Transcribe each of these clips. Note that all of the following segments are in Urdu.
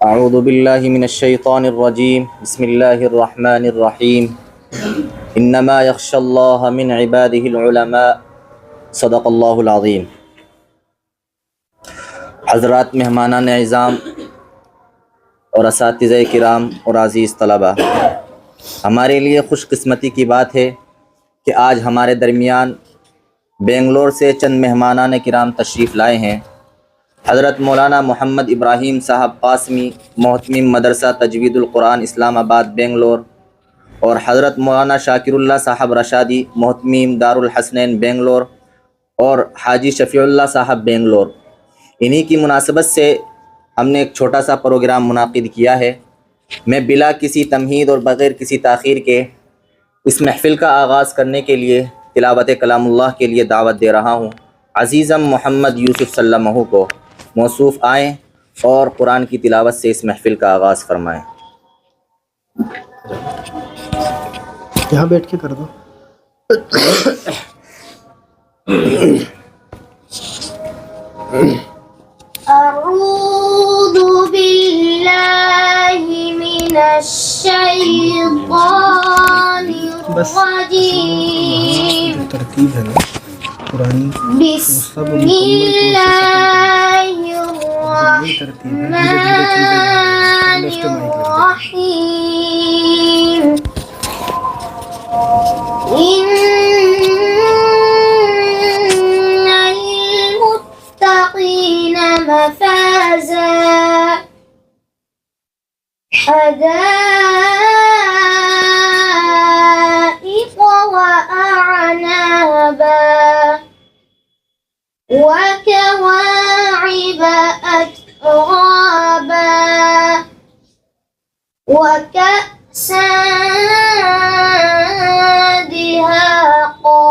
اعوذ باللہ من الشیطان الرجیم بسم اللہ الرحمن الرحیم انما یخشی اللہ من عبادہ العلماء صدق اللہ العظیم۔ حضرات مہمانان اعظام اور اساتذہ کرام اور عزیز طلبہ، ہمارے لیے خوش قسمتی کی بات ہے کہ آج ہمارے درمیان بنگلور سے چند مہمانان کرام تشریف لائے ہیں۔ حضرت مولانا محمد ابراہیم صاحب قاسمی، محتمم مدرسہ تجوید القرآن اسلام آباد بنگلور، اور حضرت مولانا شاکر اللہ صاحب رشادی، محتمم دارالحسنین بنگلور، اور حاجی شفیع اللہ صاحب بنگلور، انہی کی مناسبت سے ہم نے ایک چھوٹا سا پروگرام منعقد کیا ہے۔ میں بلا کسی تمہید اور بغیر کسی تاخیر کے اس محفل کا آغاز کرنے کے لیے تلاوت کلام اللہ کے لیے دعوت دے رہا ہوں۔ عزیزم محمد یوسف سلمہ کو موصوف آئیں اور قرآن کی تلاوت سے اس محفل کا آغاز فرمائیں۔ یہاں بیٹھ کے کر دو۔ اعوذ باللہ من الشیطان الرجیم، ترتیب ہے نا قرآن، بسم اللہ الرحمن الرحیم، ان للمتقین مفازا حدائق وأعنابا وكواعب أترابا وكأسا دهاقا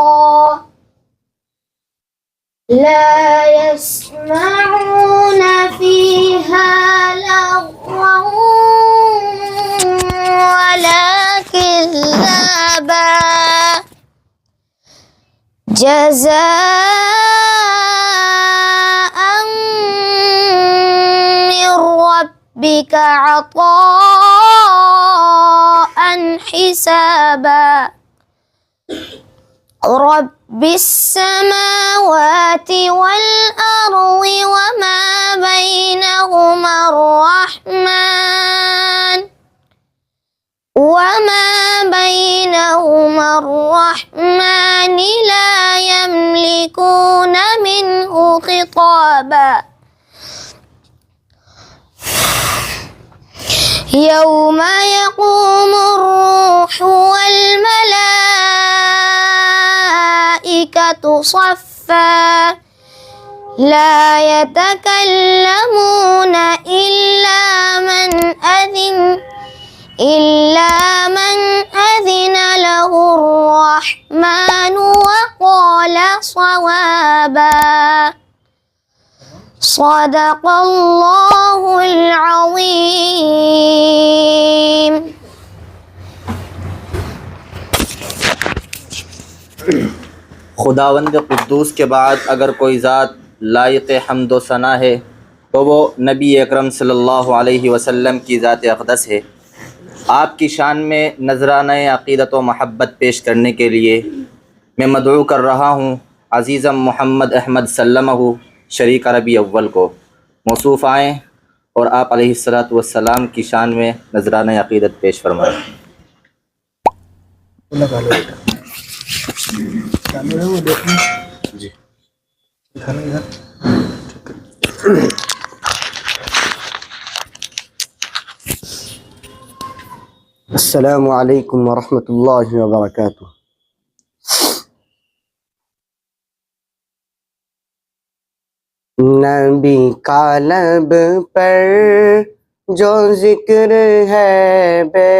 لا يسمعون فيها لغوا ولا كذابا جزاء من ربك عطاء حسابا رب السماوات والأرض وما بينهما الرحمن لا يملكون منه خطابا يوم يقوم الروح والملائكة صفا لا يتكلمون إلا من أذن له الرحمن وقال صوابا صدق الله العظيم۔ خداوند قدوس کے بعد اگر کوئی ذات لائق حمد و ثنا ہے تو وہ نبی اکرم صلی اللہ علیہ وسلم کی ذات اقدس ہے۔ آپ کی شان میں نذرانہ عقیدت و محبت پیش کرنے کے لیے میں مدعو کر رہا ہوں عزیزم محمد احمد سلمہ شریک ربیع اول کو۔ موصوف آئیں اور آپ علیہ السلام کی شان میں نذرانہ عقیدت پیش فرمائیں۔ لگا لو کیمرہ میں دیکھنا جی دکھانا ادھر۔ السلام علیکم ورحمۃ اللہ وبرکاتہ۔ نبی کا لب پر جو ذکر ہے بے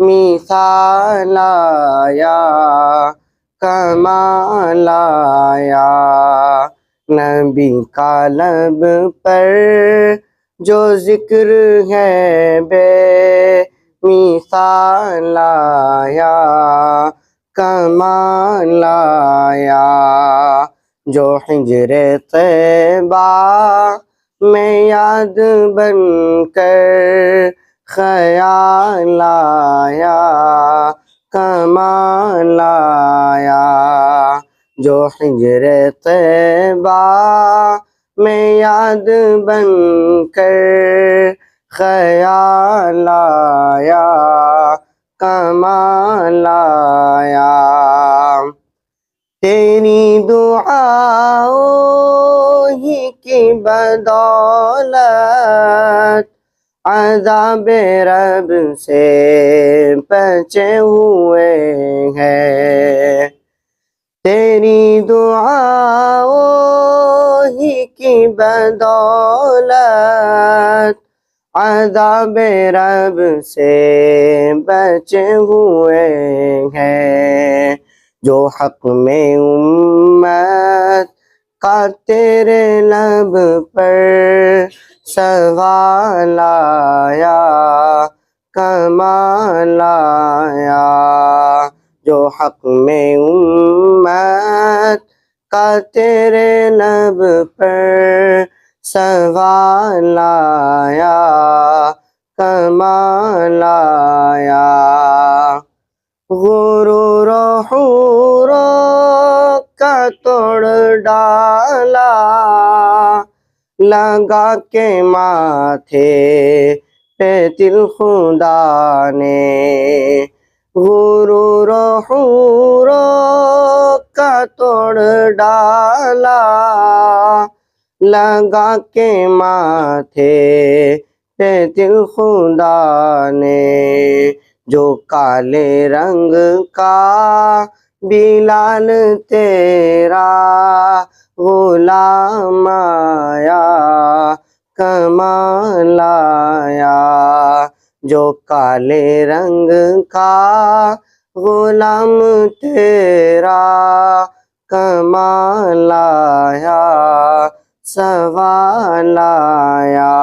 مثال آیا، کمال آیا۔ نبی کا لب پر جو ذکر ہے بے مثال آیا، کمال آیا۔ جو حجر طیبہ میں یاد بن کر خیال آیا کمال آیا جو ہجر طیبہ میں یاد بن کر خیال آیا کمال آیا تیری دعاؤں ہی کی بدولت عذاب رب سے بچے ہوئے ہیں تیری دعاؤں ہی کی بدولت عذاب رب سے بچے ہوئے ہیں جو حق میں امت کا تیرے لب پر سوال آیا کمال آیا جو حق میں امت کا تیرے لب پر سوال آیا کمال آیا غرور و حور کا توڑ ڈالا لگا کے ماتھے پہ دل خدا نے غرور و حور کا توڑ ڈالا لگا کے ماتھے پہ دل خدا نے جو کالے رنگ کا بلال تیرا غلام آیا کمال آیا جو کالے رنگ کا غلام تیرا کمال آیا سوال آیا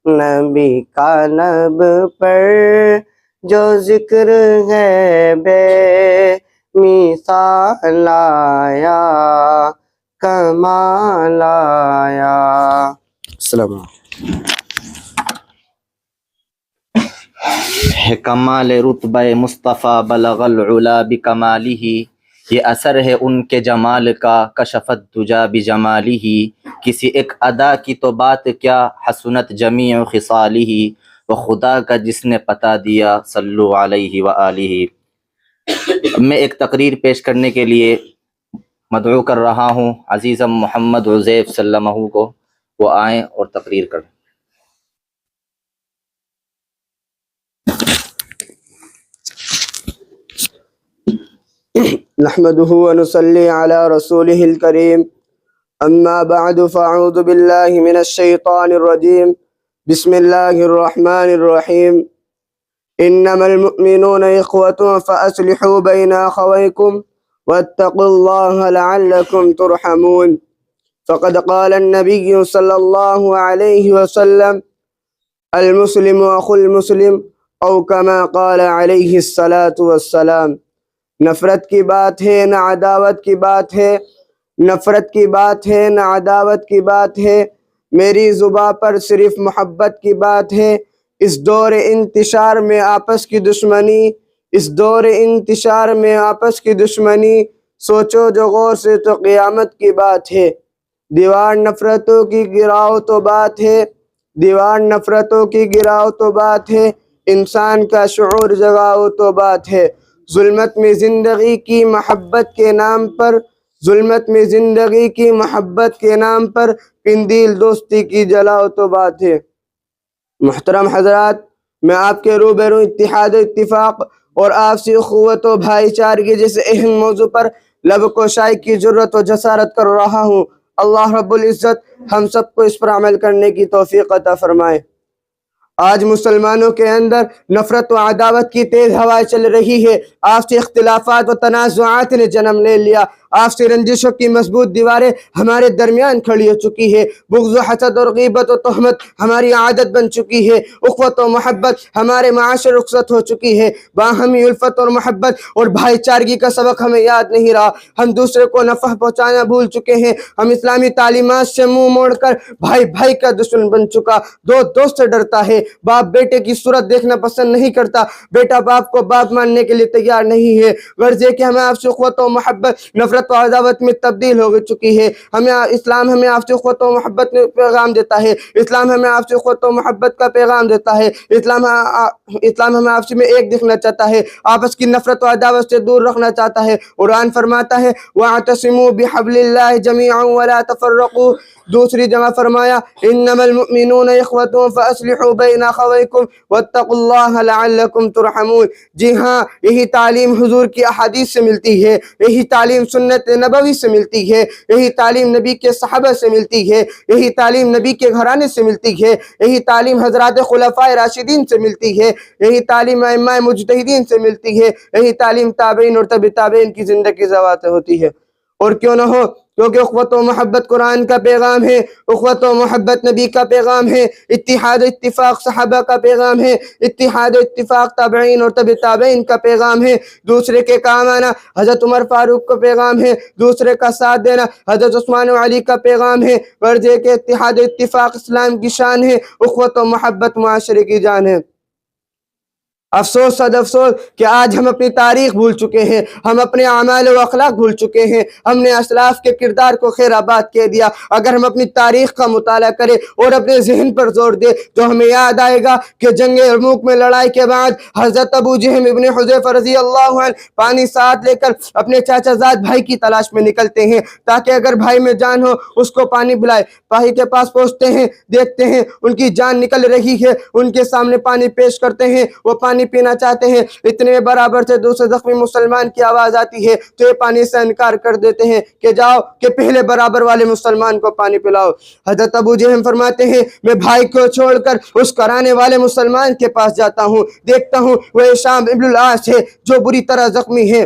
نبی کا لب پر جو ذکر ہے بے مثال آیا کمال آیا السلام علیکم ہے کمال رتبہ مصطفیٰ بلغ العلا بکمالہ یہ اثر ہے ان کے جمال کا کشفت دجا بجمالہ کسی ایک ادا کی تو بات کیا حسنت جمیع خصالہ وہ خدا کا جس نے پتا دیا صلو علیہ وآلہ میں ایک تقریر پیش کرنے کے لیے مدعو کر رہا ہوں عزیزم محمد عزیف سلمہ کو وہ آئیں اور تقریر کریں نحمده ونصلي على رسوله الكريم أما بعد فأعوذ بالله من الشيطان الرجيم بسم الله الرحمن الرحيم إنما المؤمنون إخوة فأصلحوا بين أخويكم واتقوا الله لعلكم ترحمون فقد قال النبي صلى الله عليه وسلم المسلم أخو المسلم أو كما قال عليه الصلاة والسلام نفرت کی بات ہے نہ عداوت کی بات ہے نفرت کی بات ہے نہ عداوت کی بات ہے میری زباں پر صرف محبت کی بات ہے اس دور انتشار میں آپس کی دشمنی اس دور انتشار میں آپس کی دشمنی سوچو جو غور سے تو قیامت کی بات ہے دیوار نفرتوں کی گراؤ تو بات ہے دیوار نفرتوں کی گراؤ تو بات ہے انسان کا شعور جگاؤ تو بات ہے ظلمت میں زندگی کی محبت کے نام پر ظلمت میں زندگی کی محبت کے نام پر قندیل دوستی کی جلاؤ تو بات ہے محترم حضرات میں آپ کے روبرو اتحاد و اتفاق اور آپسی اخوت و بھائی چارگی جیسے اہم موضوع پر لب کوشائی کی جرت و جسارت کر رہا ہوں اللہ رب العزت ہم سب کو اس پر عمل کرنے کی توفیق عطا فرمائے آج مسلمانوں کے اندر نفرت و عداوت کی تیز ہوائیں چل رہی ہے آپسی اختلافات و تنازعات نے جنم لے لیا آپ سے رنجشوں کی مضبوط دیواریں ہمارے درمیان کھڑی ہو چکی ہے، بغض و حسد اور غیبت و تہمت ہماری عادت بن چکی ہے، اخوت و محبت ہمارے معاشر رخصت ہو چکی ہے، باہمی الفت اور محبت اور بھائی چارگی کا سبق ہمیں یاد نہیں رہا، ہم دوسرے کو نفع پہنچانا بھول چکے ہیں، ہم اسلامی تعلیمات سے منہ موڑ کر بھائی بھائی کا دشمن بن چکا، دوست سے ڈرتا ہے، باپ بیٹے کی صورت دیکھنا پسند نہیں کرتا، بیٹا باپ کو باپ ماننے کے لیے تیار نہیں ہے، غرض یہ کہ ہمیں آپ سے اخوت و محبت نفرت و عداوت میں تبدیل ہو چکی ہے۔ اسلام ہمیں آپ سے اخوت و محبت میں پیغام دیتا ہے، اسلام ہمیں آپ سے اخوت و محبت کا پیغام دیتا ہے، اسلام ہمیں آپس میں ایک دیکھنا چاہتا ہے، آپس کی نفرت و عداوت سے دور رکھنا چاہتا ہے۔ قرآن فرماتا ہے وَاعْتَصِمُوا بِحَبْلِ اللَّهِ جَمِيعًا وَلَا تَفَرَّقُوا، دوسری جگہ فرمایا إِنَّمَا الْمُؤْمِنُونَ إِخْوَةٌ فَأَصْلِحُوا بَيْنَ أَخَوَيْكُمْ وَاتَّقُوا اللَّهَ لَعَلَّكُمْ تُرْحَمُونَ۔ جی ہاں، یہی تعلیم حضور کی احادیث سے ملتی ہے، یہی تعلیم سنت نبوی سے ملتی ہے، یہی تعلیم نبی کے صحابہ سے ملتی ہے، یہی تعلیم نبی کے گھرانے سے ملتی ہے، یہی تعلیم حضرات خلفائے راشدین سے ملتی ہے، یہی تعلیم ائمہ مجتہدین سے ملتی ہے، یہی تعلیم تابعین اور تبع تابعین کی زندگی زوات ہوتی ہے۔ اور کیوں نہ ہو، کیونکہ اخوت و محبت قرآن کا پیغام ہے، اخوت و محبت نبی کا پیغام ہے، اتحاد و اتفاق صحابہ کا پیغام ہے، اتحاد و اتفاق تابعین اور تبع تابعین کا پیغام ہے، دوسرے کے کام آنا حضرت عمر فاروق کا پیغام ہے، دوسرے کا ساتھ دینا حضرت عثمان و علی کا پیغام ہے، غرض یہ کہ اتحاد و اتفاق اسلام کی شان ہے، اخوت و محبت معاشرے کی جان ہے۔ افسوس صد افسوس کہ آج ہم اپنی تاریخ بھول چکے ہیں، ہم اپنے اعمال و اخلاق بھول چکے ہیں، ہم نے اسلاف کے کردار کو خیر آباد کہہ دیا۔ اگر ہم اپنی تاریخ کا مطالعہ کریں اور اپنے ذہن پر زور دیں تو ہمیں یاد آئے گا کہ جنگ یرموک میں لڑائی کے بعد حضرت ابو جہم ابن حذیفہ رضی اللہ عنہ پانی ساتھ لے کر اپنے چاچا زاد بھائی کی تلاش میں نکلتے ہیں تاکہ اگر بھائی میں جان ہو اس کو پانی پلائے۔ بھائی کے پاس پہنچتے ہیں، دیکھتے ہیں ان کی جان نکل رہی ہے، ان کے سامنے پانی پیش کرتے ہیں، وہ پانی پینا چاہتے ہیں، اتنے برابر سے دوسرے زخمی مسلمان کی آواز آتی ہے تو یہ پانی سے انکار کر دیتے ہیں کہ جاؤ کہ پہلے برابر والے مسلمان کو پانی پلاؤ۔ حضرت ابو جہم فرماتے ہیں میں بھائی کو چھوڑ کر اس کرانے والے مسلمان کے پاس جاتا ہوں، دیکھتا ہوں وہ ہشام ابن العاص ہے جو بری طرح زخمی ہے،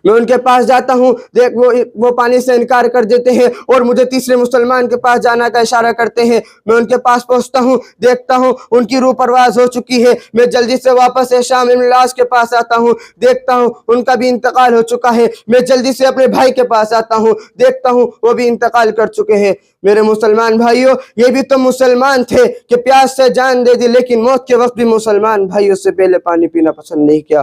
میں ان کے پاس جاتا ہوں، دیکھ وہ پانی سے انکار کر دیتے ہیں اور مجھے تیسرے مسلمان کے پاس جانا کا اشارہ کرتے ہیں۔ میں ان کے پاس پہنچتا ہوں، دیکھتا ہوں ان کی روح پرواز ہو چکی ہے، میں جلدی سے واپس ہشام ابن العاص کے پاس آتا ہوں، دیکھتا ہوں ان کا بھی انتقال ہو چکا ہے، میں جلدی سے اپنے بھائی کے پاس آتا ہوں، دیکھتا ہوں وہ بھی انتقال کر چکے ہیں۔ میرے مسلمان بھائیوں، یہ بھی تو مسلمان تھے کہ پیاس سے جان دے دی لیکن موت کے وقت بھی مسلمان بھائیوں سے پہلے پانی پینا پسند نہیں کیا۔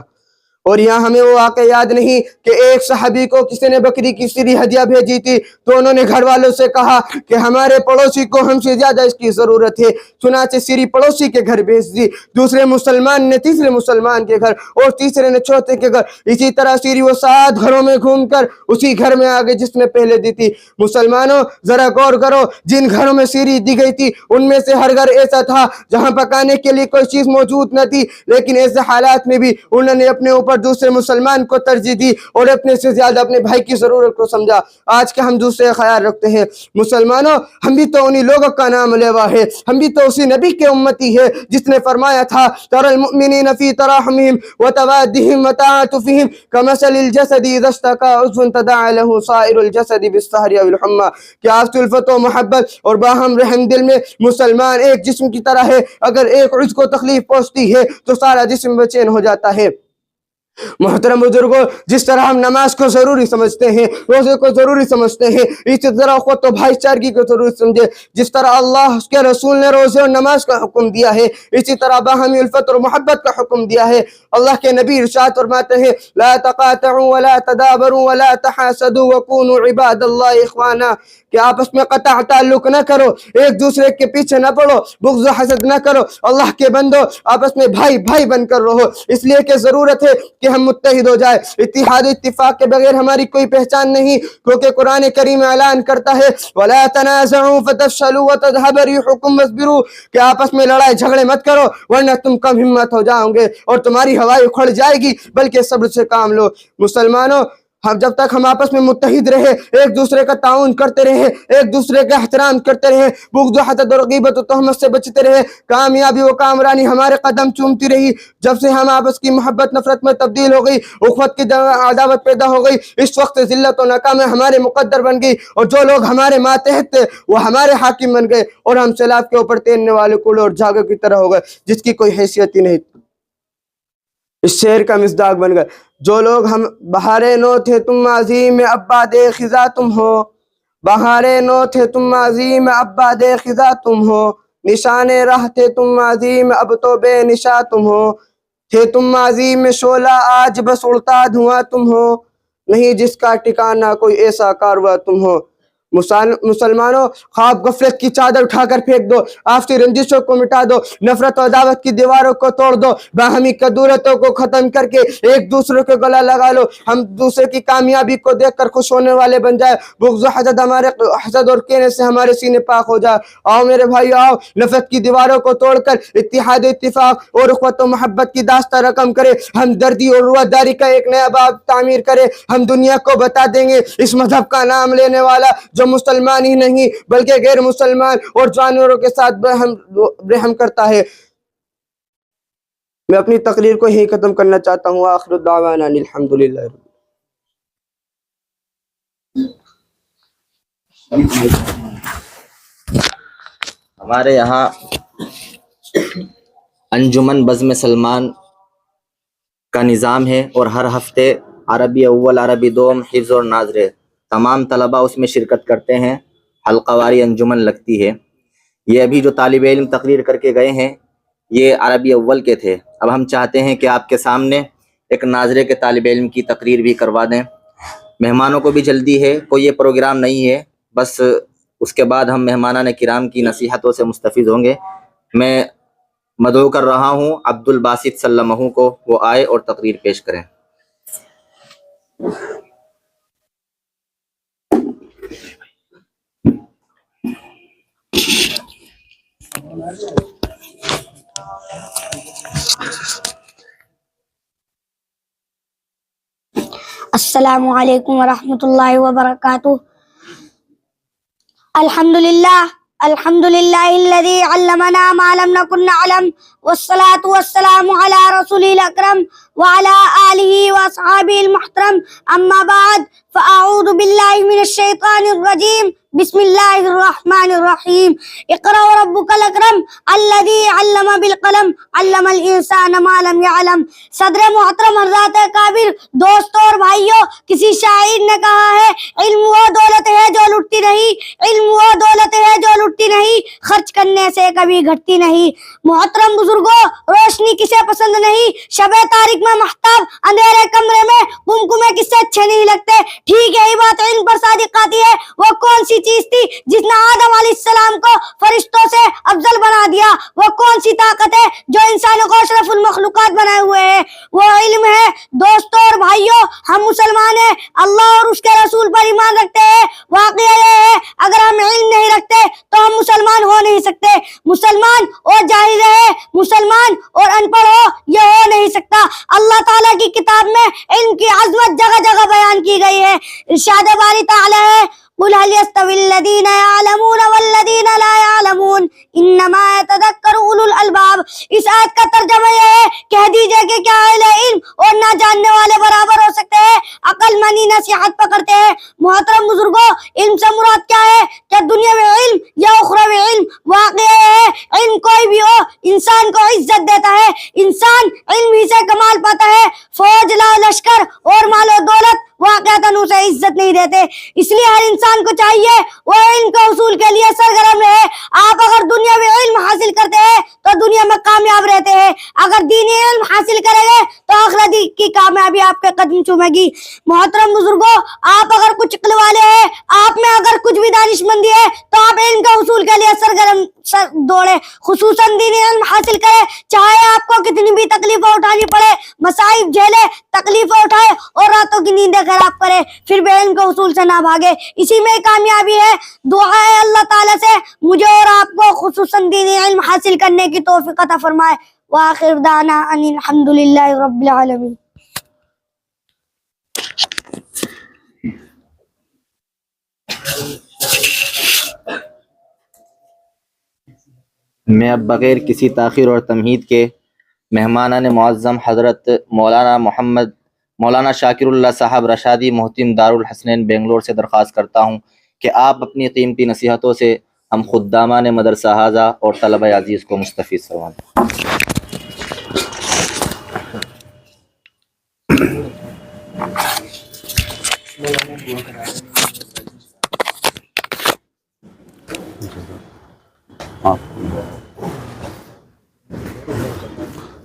اور یہاں ہمیں وہ واقعہ یاد نہیں کہ ایک صحابی کو کسی نے بکری کی سری ہدیہ بھیجی تھی تو انہوں نے گھر والوں سے کہا کہ ہمارے پڑوسی کو ہم سے زیادہ اس کی ضرورت ہے، چنانچہ سری پڑوسی کے گھر بھیج دی، دوسرے مسلمان نے تیسرے مسلمان کے گھر اور تیسرے نے چوتھے کے گھر، اسی طرح سری وہ 7 گھروں میں گھوم کر اسی گھر میں آگے جس میں پہلے دی تھی۔ مسلمانوں ذرا غور کرو، جن گھروں میں سری دی گئی تھی ان میں سے ہر گھر ایسا تھا جہاں پکانے کے لیے کوئی چیز موجود نہ تھی، لیکن ایسے حالات میں بھی انہوں نے اپنے اوپر دوسرے مسلمان کو ترجیح دی اور اپنے سے زیادہ اپنے بھائی کی ضرورت کو سمجھا۔ آج کا ہم دوسرے خیال رکھتے ہیں۔ مسلمانوں، ہم بھی تو انہی لوگوں کا نام لیوا ہے، ہم بھی تو اسی نبی کے امتی ہے جس نے فرمایا تھا ترى المؤمنین فی تراحمہم وتوادہم وتعاطفہم کمثل الجسد اذا اشتکى عضو تداعى له سائر الجسد بالسہر او الحمى، کہ آپسی الفت و محبت اور باہم رحم دل میں مسلمان ایک جسم کی طرح ہے، اگر ایک عضو کو تکلیف پہنچتی ہے تو سارا جسم بے چین ہو جاتا ہے۔ محترم بزرگوں، جس طرح ہم نماز کو ضروری سمجھتے ہیں، روزے کو ضروری سمجھتے ہیں، اسی طرح اخوت و بھائی چارگی کو ضروری سمجھے۔ جس طرح اللہ اس کے رسول نے روزے اور نماز کا حکم دیا ہے، اسی طرح باہمی الفت اور محبت کا حکم دیا ہے۔ اللہ کے نبی ارشاد فرماتے ہیں لا تقاطعوا ولا تدابروا ولا تحاسدوا وكونوا عباد اللہ اخوانا، کہ آپس میں قطع تعلق نہ کرو، ایک دوسرے کے پیچھے نہ پڑو، بغض و حسد نہ کرو، اللہ کے بندو آپس میں بھائی بھائی بن کر رہو، اس لیے کہ ضرورت ہے کہ ہم متحد ہو جائے۔ اتحاد و اتفاق کے بغیر ہماری کوئی پہچان نہیں، کیونکہ قرآن کریم اعلان کرتا ہے وَلَا تَنَازَعُوا فَتَفْشَلُوا وَتَذْهَبَ رِيحُكُمْ وَاصْبِرُوا، کہ آپس میں لڑائی جھگڑے مت کرو ورنہ تم کم ہمت ہو جاؤ گے اور تمہاری ہوائیں اکھڑ جائے گی، بلکہ صبر سے کام لو۔ مسلمانوں، جب تک ہم آپس میں متحد رہے، ایک دوسرے کا تعاون کرتے رہے، ایک دوسرے کا احترام کرتے رہے، بغض و حسد اور غیبت و تہمت سے بچتے رہے، کامیابی و کامرانی ہمارے قدم چومتی رہی۔ جب سے ہم آپس کی محبت نفرت میں تبدیل ہو گئی، اخوت کی عداوت پیدا ہو گئی، اس وقت ذلت و ناکامی ہمارے مقدر بن گئی، اور جو لوگ ہمارے ماتحت تھے وہ ہمارے حاکم بن گئے، اور ہم سیلاب کے اوپر تیرنے والے کوڑے اور جھاگے کی طرح ہو گئے جس کی کوئی حیثیت ہی نہیں، اس شعر کا مصداق بن گئے۔ جو لوگ ہم بہارے نو تھے تم ماضی میں اب باد خزاں تم ہو، بہارے نو تھے تم ماضی میں اب باد خزاں تم ہو، نشان راہ تھے تم ماضی میں اب تو بے نشاں تم ہو، تھے تم ماضی میں شعلہ آج بس اڑتا دھواں تم ہو، نہیں جس کا ٹھکانہ کوئی ایسا کارواں تم ہو۔ مسلمانوں، خواب غفلت کی چادر اٹھا کر پھینک دو، آپسی رنجشوں کو مٹا دو، نفرت و عداوت کی دیواروں کو توڑ دو، باہمی کدورتوں کو ختم کر کے ایک دوسرے کو گلا لگا لو، ہم دوسرے کی کامیابی کو دیکھ کر خوش ہونے والے بن جائے، بغض و حسد اور کینے سے ہمارے سینے پاک ہو جائے۔ آؤ میرے بھائی آؤ، نفرت کی دیواروں کو توڑ کر اتحاد و اتفاق اور اخوت و محبت کی داستہ رقم کرے، ہمدردی اور رواداری کا ایک نیا باب تعمیر کرے۔ ہم دنیا کو بتا دیں گے اس مذہب کا نام لینے والا جو مسلمان ہی نہیں بلکہ غیر مسلمان اور جانوروں کے ساتھ رحم کرتا ہے۔ میں اپنی تقریر کو یہیں ختم کرنا چاہتا ہوں۔ آخر دعوانا الحمدللہ۔ ہمارے یہاں انجمن بزم سلمان کا نظام ہے، اور ہر ہفتے عربی اول، عربی دوم، حفظ اور ناظرے تمام طلبہ اس میں شرکت کرتے ہیں، حلقہ واری انجمن لگتی ہے۔ یہ ابھی جو طالب علم تقریر کر کے گئے ہیں یہ عربی اول کے تھے، اب ہم چاہتے ہیں کہ آپ کے سامنے ایک ناظرے کے طالب علم کی تقریر بھی کروا دیں۔ مہمانوں کو بھی جلدی ہے، کوئی یہ پروگرام نہیں ہے، بس اس کے بعد ہم مہمانان کرام کی نصیحتوں سے مستفید ہوں گے۔ میں مدعو کر رہا ہوں عبد الباسط سلمہ کو، وہ آئے اور تقریر پیش کریں۔ السلام علیکم ورحمۃ اللہ وبرکاتہ۔ الحمدللہ الذی علمنا ما لم نکن نعلم، والصلاة والسلام علی رسول الاکرم وعلی آلہ واصحابہ المحترم، اما بعد فاعوذ باللہ من الشیطان الرجیم، بسم اللہ الرحمن الرحیم۔ اقرأ وربک الاکرم الذی علم بالقلم علم الانسان ما لم یعلم۔ صدر محترم حضرات کابر، دوستوں اور بھائیوں، کسی شاعر نے کہا ہے علم وہ دولت ہے جو لٹتی نہیں، علم وہ دولت ہے جو لٹتی نہیں، خرچ کرنے سے کبھی گھٹتی نہیں۔ محترم بزرگوں، روشنی کسے پسند نہیں، شب تاریک میں مہتاب، اندھیرے کمرے میں قمقمے کسے اچھے نہیں لگتے۔ ٹھیک یہی بات علم پر صادق آتی ہے۔ وہ کون سی چیز تھی جس نے آدم علیہ السلام کو فرشتوں سے افضل بنا دیا؟ وہ کون سی طاقت ہے جو انسانوں کو اشرف المخلوقات بنائے ہوئے ہے؟ وہ علم ہے۔ دوستوں اور بھائیوں، ہم مسلمان ہیں، اللہ اور اس کے رسول پر ایمان رکھتے ہیں۔ واقعہ یہ ہے اگر ہم علم نہیں رکھتے تو ہم مسلمان ہو نہیں سکتے۔ مسلمان اور جاہل رہے، مسلمان اور ان پڑھ ہو، یہ ہو نہیں سکتا۔ اللہ تعالیٰ کی کتاب میں علم کی عظمت جگہ جگہ بیان کی گئی ہے۔ ارشاد باری تعالیٰ ہے قُلْ هَلْ يَسْتَوِي الَّذِينَ يَعْلَمُونَ وَالَّذِينَ لَا يَعْلَمُونَ إِنَّمَا يَتَذَكَّرُ أُولُو الْأَلْبَابِ۔ اس آیت کا ترجمہ یہ ہے، کہہ دیجئے کہ کیا اہل علم اور نہ جاننے والے برابر ہو سکتے ہیں؟ عقل مندی نصیحت پکڑتے ہیں۔ محترم بزرگوں، علم سے مراد کیا ہے؟ کیا دنیاوی علم یا اخروی علم؟ واقعہ یہ ہے علم کوئی بھی ہو انسان کو عزت دیتا ہے، انسان علم ہی سے کمال پاتا ہے۔ فوج، لشکر اور مال و دولت واقعتاً اسے عزت نہیں دیتے۔ اس لیے ہر انسان کو چاہیے وہ علم کے حصول کے لیے سرگرم رہے۔ آپ اگر دنیاوی علم حاصل کرتے ہیں تو دنیا میں کامیاب رہتے ہیں، اگر دینی علم حاصل کریں گے تو آخرت کی کامیابی آپ کے قدم چومے گی۔ محترم بزرگوں، آپ اگر کچھ عقل والے ہیں، آپ میں اگر کچھ بھی دانش مندی ہے تو آپ علم کے حصول کے لیے سرگرم دوڑے، خصوصاً دینی علم حاصل کرے، چاہے آپ کو کتنی بھی تکلیفیں اٹھانی پڑے، مصائب جھیلے، تکلیفیں اٹھائے اور راتوں کی نیندیں خراب کرے، پھر بھی علم کے حصول سے نہ بھاگے۔ اسی میں کامیابی ہے۔ دعا ہے اللہ تعالیٰ سے مجھے اور آپ کو خصوصاً دینی علم حاصل کرنے کی توفیق عطا فرمائے۔ وآخر دعوانا ان الحمدللہ رب العالمین۔ میں اب بغیر کسی تاخیر اور تمہید کے مہمانان معظم حضرت مولانا شاکر اللہ صاحب رشادی محتم دارالحسنین بنگلور سے درخواست کرتا ہوں کہ آپ اپنی قیمتی نصیحتوں سے ہم خدامان مدرسہ حاضہ اور طلبہ عزیز کو مستفید فرمائیں۔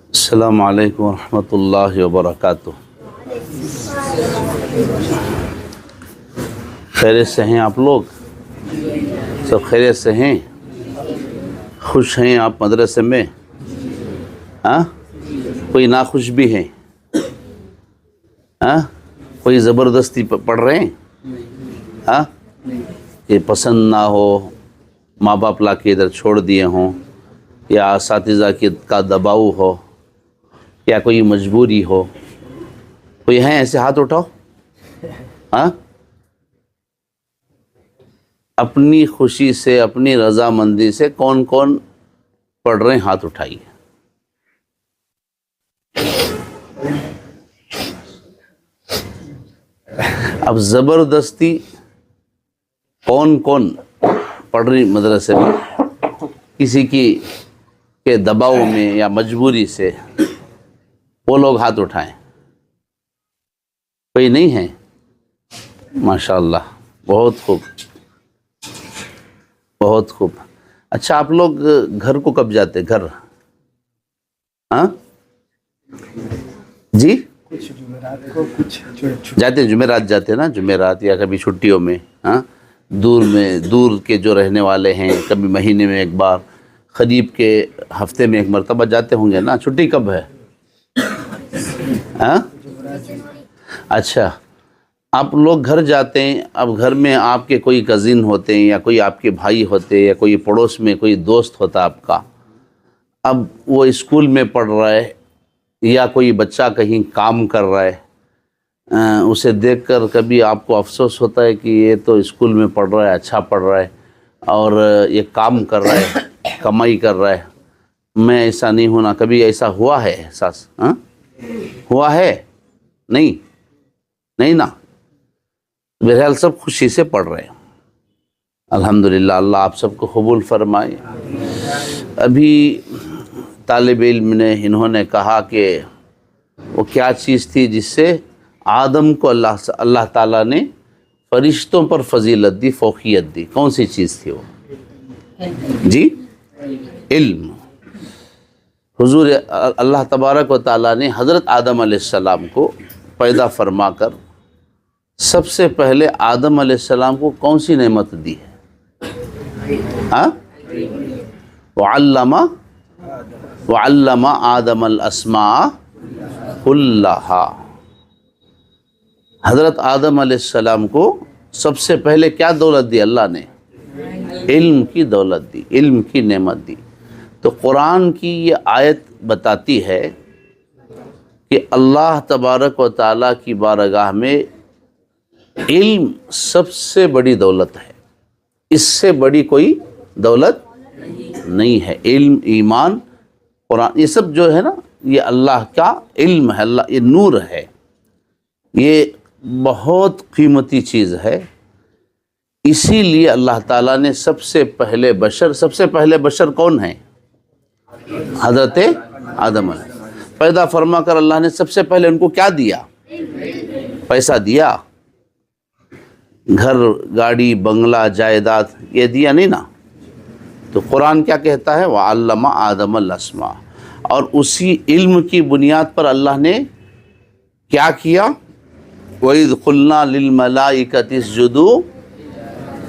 السلام علیکم ورحمۃ اللہ وبرکاتہ۔ خیریت سے ہیں آپ لوگ؟ سب خیریت سے ہیں؟ خوش ہیں آپ مدرسے میں؟ ہاں، کوئی ناخوش بھی ہیں؟ ہاں، کوئی زبردستی پڑھ رہے ہیں؟ ہاں، کہ پسند نہ ہو، ماں باپ لا کے ادھر چھوڑ دیے ہوں، یا اساتذہ کا دباؤ ہو، یا کوئی مجبوری ہو؟ کوئی ہیں ایسے؟ ہاتھ اٹھاؤ۔ ہاں، اپنی خوشی سے، اپنی رضامندی سے کون کون پڑھ رہے ہیں؟ ہاتھ اٹھائیے۔ اب زبردستی کون کون پڑھ رہی مدرسے میں؟ کسی کی کے دباؤ میں یا مجبوری سے؟ وہ لوگ ہاتھ اٹھائیں۔ کوئی نہیں ہے؟ ماشاءاللہ، بہت خوب، بہت خوب۔ اچھا، آپ لوگ گھر کو کب جاتے؟ گھر؟ ہاں جی، جاتے جمعرات جاتے نا، جمعرات یا کبھی چھٹیوں میں۔ ہاں، دور کے جو رہنے والے ہیں کبھی مہینے میں ایک بار، قریب کے ہفتے میں ایک مرتبہ جاتے ہوں گے نا۔ چھٹی کب ہے؟ ہاں، اچھا، آپ لوگ گھر جاتے ہیں۔ اب گھر میں آپ کے کوئی کزن ہوتے ہیں، یا کوئی آپ کے بھائی ہوتے ہیں، یا کوئی پڑوس میں کوئی دوست ہوتا آپ کا۔ اب وہ اسکول میں پڑھ رہا ہے، یا کوئی بچہ کہیں کام کر رہا ہے، اسے دیکھ کر کبھی آپ کو افسوس ہوتا ہے کہ یہ تو اسکول میں پڑھ رہا ہے، اچھا پڑھ رہا ہے، اور یہ کام کر رہا ہے، کمائی کر رہا ہے، میں ایسا نہیں ہونا؟ کبھی ایسا ہوا ہے احساس؟ ہاں، ہوا ہے؟ نہیں نا؟ بہرحال سب خوشی سے پڑھ رہے ہیں، الحمدللہ۔ اللہ آپ سب کو قبول فرمائے۔ ابھی طالب علم نے، انہوں نے کہا کہ وہ کیا چیز تھی جس سے آدم کو اللہ تعالیٰ نے فرشتوں پر فضیلت دی، فوقیت دی؟ کون سی چیز تھی وہ؟ جی، علم۔ حضور اللہ تبارک و تعالیٰ نے حضرت آدم علیہ السلام کو پیدا فرما کر سب سے پہلے آدم علیہ السلام کو کون سی نعمت دی ہے؟ ہاں، وعلم آدم الاسماء کلہا۔ حضرت آدم علیہ السلام کو سب سے پہلے کیا دولت دی اللہ نے؟ علم کی دولت دی، علم کی نعمت دی۔ تو قرآن کی یہ آیت بتاتی ہے کہ اللہ تبارک و تعالیٰ کی بارگاہ میں علم سب سے بڑی دولت ہے، اس سے بڑی کوئی دولت نہیں ہے۔ علم، ایمان، قرآن، یہ سب جو ہے نا، یہ اللہ کا علم ہے، اللہ یہ نور ہے، یہ بہت قیمتی چیز ہے۔ اسی لیے اللہ تعالیٰ نے سب سے پہلے بشر کون ہیں؟ حضرت آدم علیہ پیدا فرما کر اللہ نے سب سے پہلے ان کو کیا دیا؟ پیسہ دیا، گھر، گاڑی، بنگلہ، جائیداد، یہ دیا نہیں نا؟ تو قرآن کیا کہتا ہے؟ وَعَلَّمَ آدَمَ الْأَسْمَاءَ۔ اور اسی علم کی بنیاد پر اللہ نے کیا کیا؟ وَإِذْ قُلْنَا لِلْمَلَائِكَةِ اسْجُدُوا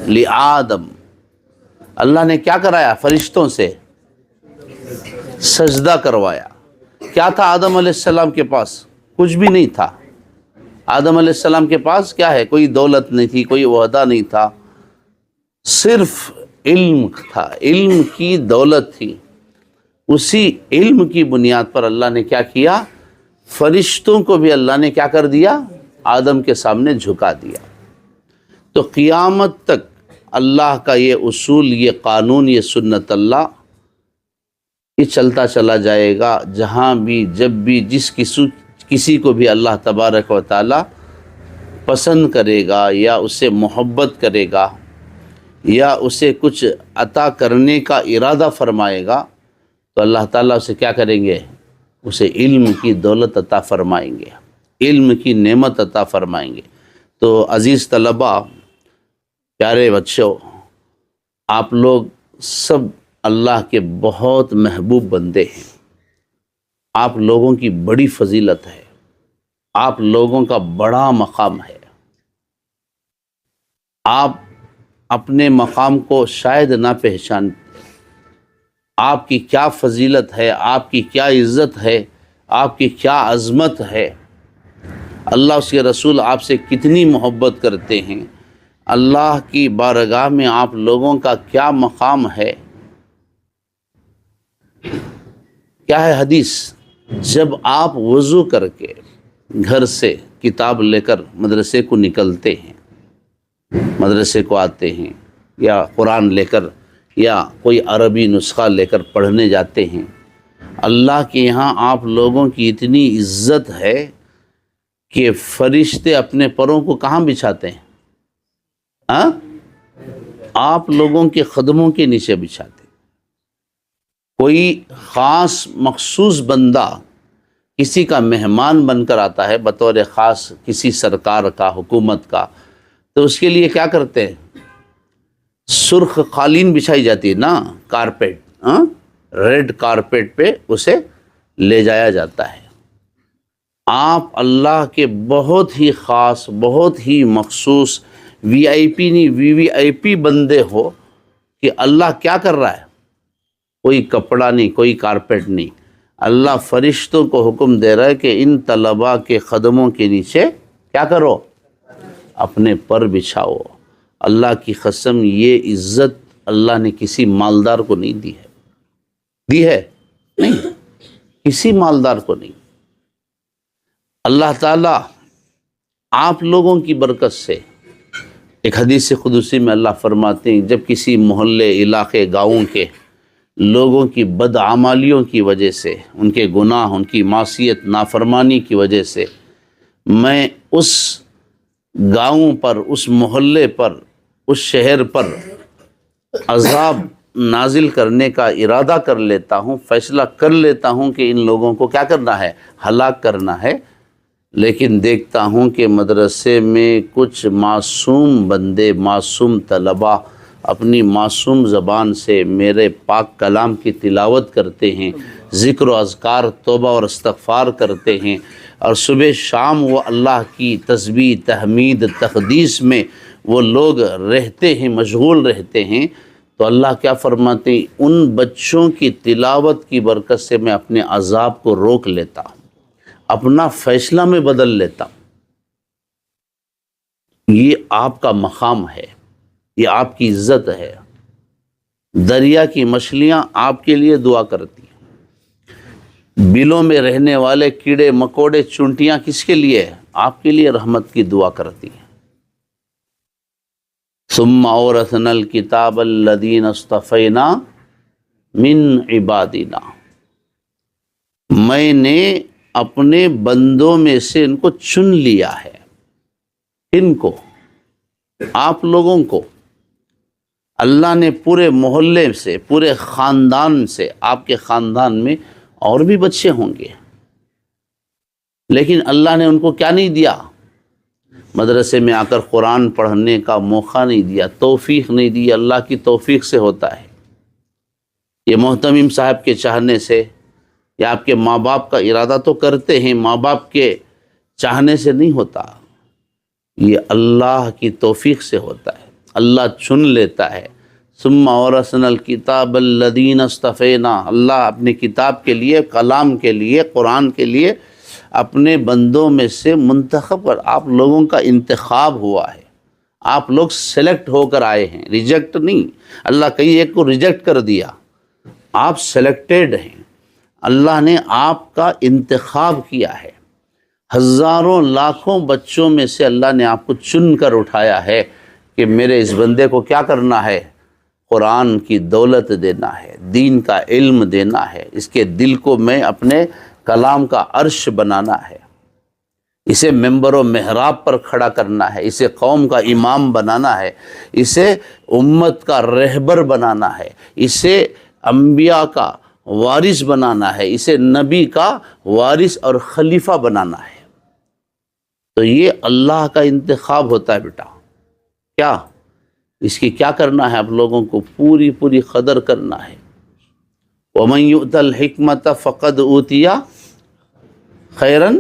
لِآدَمَ۔ اللہ نے کیا کرایا؟ فرشتوں سے سجدہ کروایا۔ کیا تھا آدم علیہ السلام کے پاس؟ کچھ بھی نہیں تھا۔ آدم علیہ السلام کے پاس کیا ہے؟ کوئی دولت نہیں تھی، کوئی عہدہ نہیں تھا، صرف علم تھا، علم کی دولت تھی۔ اسی علم کی بنیاد پر اللہ نے کیا کیا؟ فرشتوں کو بھی اللہ نے کیا کر دیا؟ آدم کے سامنے جھکا دیا۔ تو قیامت تک اللہ کا یہ اصول، یہ قانون، یہ سنت اللہ، یہ چلتا چلا جائے گا جہاں بھی، جب بھی، کسی کو بھی اللہ تبارک و تعالی پسند کرے گا یا اسے محبت کرے گا یا اسے کچھ عطا کرنے کا ارادہ فرمائے گا تو اللہ تعالیٰ اسے کیا کریں گے؟ اسے علم کی دولت عطا فرمائیں گے، علم کی نعمت عطا فرمائیں گے۔ تو عزیز طلباء، پیارے بچوں، آپ لوگ سب اللہ کے بہت محبوب بندے ہیں، آپ لوگوں کی بڑی فضیلت ہے، آپ لوگوں کا بڑا مقام ہے، آپ اپنے مقام کو شاید نہ پہچانتے، آپ کی کیا فضیلت ہے، آپ کی کیا عزت ہے، آپ کی کیا عظمت ہے، اللہ اس کے رسول آپ سے کتنی محبت کرتے ہیں، اللہ کی بارگاہ میں آپ لوگوں کا کیا مقام ہے۔ کیا ہے حدیث؟ جب آپ وضو کر کے گھر سے کتاب لے کر مدرسے کو نکلتے ہیں، مدرسے کو آتے ہیں، یا قرآن لے کر یا کوئی عربی نسخہ لے کر پڑھنے جاتے ہیں، اللہ کے یہاں آپ لوگوں کی اتنی عزت ہے کہ فرشتے اپنے پروں کو کہاں بچھاتے ہیں؟ آپ لوگوں کے قدموں کے نیچے بچھاتے ہیں۔ کوئی خاص مخصوص بندہ کسی کا مہمان بن کر آتا ہے بطور خاص کسی سرکار کا، حکومت کا، تو اس کے لیے کیا کرتے ہیں؟ سرخ قالین بچھائی جاتی ہے نا، کارپیٹ، ریڈ کارپیٹ پہ اسے لے جایا جاتا ہے۔ آپ اللہ کے بہت ہی خاص، بہت ہی مخصوص، وی آئی پی نہیں، وی آئی پی بندے ہو کہ اللہ کیا کر رہا ہے؟ کوئی کپڑا نہیں، کوئی کارپیٹ نہیں، اللہ فرشتوں کو حکم دے رہا ہے کہ ان طلباء کے قدموں کے نیچے کیا کرو؟ اپنے پر بچھاؤ۔ اللہ کی قسم، یہ عزت اللہ نے کسی مالدار کو نہیں دی ہے، دی ہے؟ نہیں، کسی مالدار کو نہیں۔ اللہ تعالیٰ آپ لوگوں کی برکت سے، ایک حدیث قدسی میں اللہ فرماتے ہیں، جب کسی محلے، علاقے، گاؤں کے لوگوں کی بدعمالیوں کی وجہ سے، ان کے گناہ، ان کی معصیت، نافرمانی کی وجہ سے میں اس گاؤں پر، اس محلے پر، اس شہر پر عذاب نازل کرنے کا ارادہ کر لیتا ہوں، فیصلہ کر لیتا ہوں کہ ان لوگوں کو کیا کرنا ہے؟ ہلاک کرنا ہے۔ لیکن دیکھتا ہوں کہ مدرسے میں کچھ معصوم بندے، معصوم طلباء اپنی معصوم زبان سے میرے پاک کلام کی تلاوت کرتے ہیں، ذکر و اذکار، توبہ اور استغفار کرتے ہیں، اور صبح شام وہ اللہ کی تسبیح، تحمید، تقدیس میں وہ لوگ رہتے ہیں، مشغول رہتے ہیں، تو اللہ کیا فرماتے ہیں؟ ان بچوں کی تلاوت کی برکت سے میں اپنے عذاب کو روک لیتا ہوں، اپنا فیصلہ میں بدل لیتا ہوں۔ یہ آپ کا مقام ہے، یہ آپ کی عزت ہے۔ دریا کی مچھلیاں آپ کے لیے دعا کرتی ہیں، بلوں میں رہنے والے کیڑے مکوڑے، چونٹیاں کس کے لیے؟ آپ کے لیے رحمت کی دعا کرتی ہیں۔ ثم اورثنا الکتاب الذین اصطفینا من عبادنا، میں نے اپنے بندوں میں سے ان کو چن لیا ہے۔ ان کو، آپ لوگوں کو اللہ نے پورے محلے سے، پورے خاندان سے، آپ کے خاندان میں اور بھی بچے ہوں گے، لیکن اللہ نے ان کو کیا نہیں دیا؟ مدرسے میں آ کر قرآن پڑھنے کا موقع نہیں دیا، توفیق نہیں دی۔ اللہ کی توفیق سے ہوتا ہے۔ یہ محتمم صاحب کے چاہنے سے یا آپ کے ماں باپ کا ارادہ تو کرتے ہیں، ماں باپ کے چاہنے سے نہیں ہوتا، یہ اللہ کی توفیق سے ہوتا ہے، اللہ چن لیتا ہے۔ ثم اورثنا الکتاب الذین اصطفینا، اللہ اپنی کتاب کے لیے، کلام کے لیے، قرآن کے لیے اپنے بندوں میں سے منتخب کر، آپ لوگوں کا انتخاب ہوا ہے، آپ لوگ سلیکٹ ہو کر آئے ہیں، ریجیکٹ نہیں۔ اللہ کہیں ایک کو ریجیکٹ کر دیا، آپ سلیکٹڈ ہیں، اللہ نے آپ کا انتخاب کیا ہے، ہزاروں لاکھوں بچوں میں سے اللہ نے آپ کو چن کر اٹھایا ہے کہ میرے اس بندے کو کیا کرنا ہے، قرآن کی دولت دینا ہے، دین کا علم دینا ہے، اس کے دل کو میں اپنے کلام کا عرش بنانا ہے، اسے ممبر و محراب پر کھڑا کرنا ہے، اسے قوم کا امام بنانا ہے، اسے امت کا رہبر بنانا ہے، اسے انبیاء کا وارث بنانا ہے، اسے نبی کا وارث اور خلیفہ بنانا ہے۔ تو یہ اللہ کا انتخاب ہوتا ہے بیٹا، کیا اس کی کیا کرنا ہے، آپ لوگوں کو پوری پوری قدر کرنا ہے۔ وَمَن يُؤْتَ الْحِكْمَةَ فَقَدْ أُوتِيَ خَيْرًا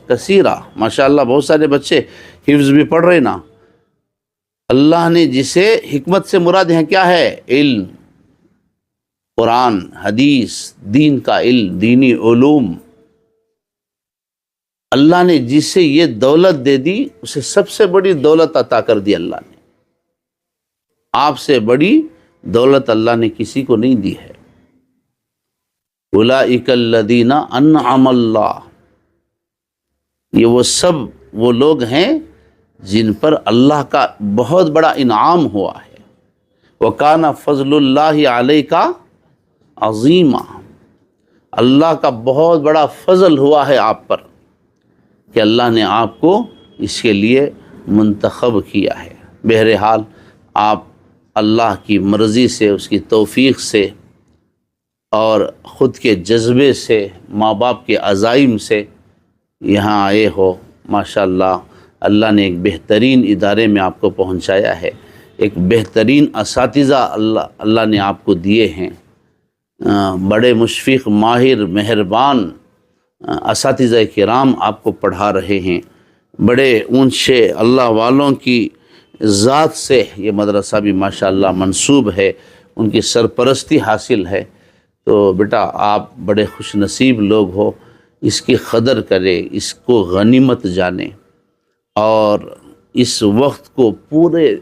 کثیرہ۔ ماشاءاللہ بہت سارے بچے حفظ بھی پڑھ رہے نا۔ اللہ نے جسے حکمت سے مراد یہاں کیا ہے، علم، قرآن، حدیث، دین کا علم، دینی علوم، اللہ نے جسے یہ دولت دے دی اسے سب سے بڑی دولت عطا کر دی اللہ نے۔ آپ سے بڑی دولت اللہ نے کسی کو نہیں دی ہے۔ اولئک الذین انعم اللہ، یہ وہ سب وہ لوگ ہیں جن پر اللہ کا بہت بڑا انعام ہوا ہے۔ وَكَانَ فَضْلُ اللَّهِ عَلَيْكَ عَظِيمًا، اللہ کا بہت بڑا فضل ہوا ہے آپ پر کہ اللہ نے آپ کو اس کے لیے منتخب کیا ہے۔ بہرحال آپ اللہ کی مرضی سے، اس کی توفیق سے اور خود کے جذبے سے، ماں باپ کے عزائم سے یہاں آئے ہو۔ ماشاءاللہ اللہ نے ایک بہترین ادارے میں آپ کو پہنچایا ہے، ایک بہترین اساتذہ اللہ نے آپ کو دیے ہیں، بڑے مشفق، ماہر، مہربان اساتذہ کرام آپ کو پڑھا رہے ہیں، بڑے اونچے اللہ والوں کی ذات سے یہ مدرسہ بھی ماشاءاللہ منسوب ہے، ان کی سرپرستی حاصل ہے۔ تو بیٹا آپ بڑے خوش نصیب لوگ ہو، اس کی قدر کرے، اس کو غنیمت جانے اور اس وقت کو پورے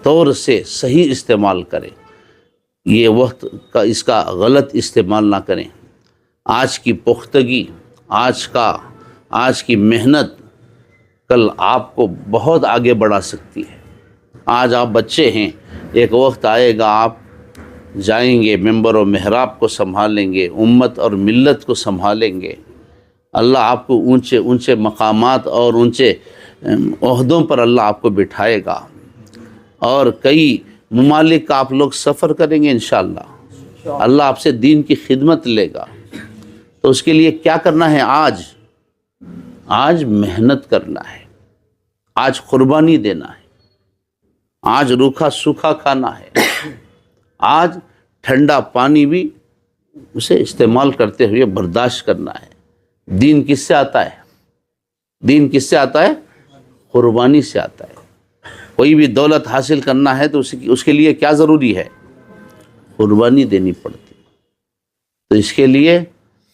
طور سے صحیح استعمال کریں۔ یہ وقت کا اس کا غلط استعمال نہ کریں۔ آج کی پختگی، آج کی محنت کل آپ کو بہت آگے بڑھا سکتی ہے۔ آج آپ بچے ہیں، ایک وقت آئے گا آپ جائیں گے، ممبر و محراب کو سنبھالیں گے، امت اور ملت کو سنبھالیں گے۔ اللہ آپ کو اونچے اونچے مقامات اور اونچے عہدوں پر اللہ آپ کو بٹھائے گا، اور کئی ممالک کا آپ لوگ سفر کریں گے انشاءاللہ۔ اللہ آپ سے دین کی خدمت لے گا، تو اس کے لیے کیا کرنا ہے، آج محنت کرنا ہے، آج قربانی دینا ہے، آج روکھا سوکھا کھانا ہے، آج ٹھنڈا پانی بھی اسے استعمال کرتے ہوئے برداشت کرنا ہے۔ دین کس سے آتا ہے؟ دین کس سے آتا ہے؟ قربانی سے آتا ہے۔ کوئی بھی دولت حاصل کرنا ہے تو اس کے لیے کیا ضروری ہے؟ قربانی دینی پڑتی ہے۔ تو اس کے لیے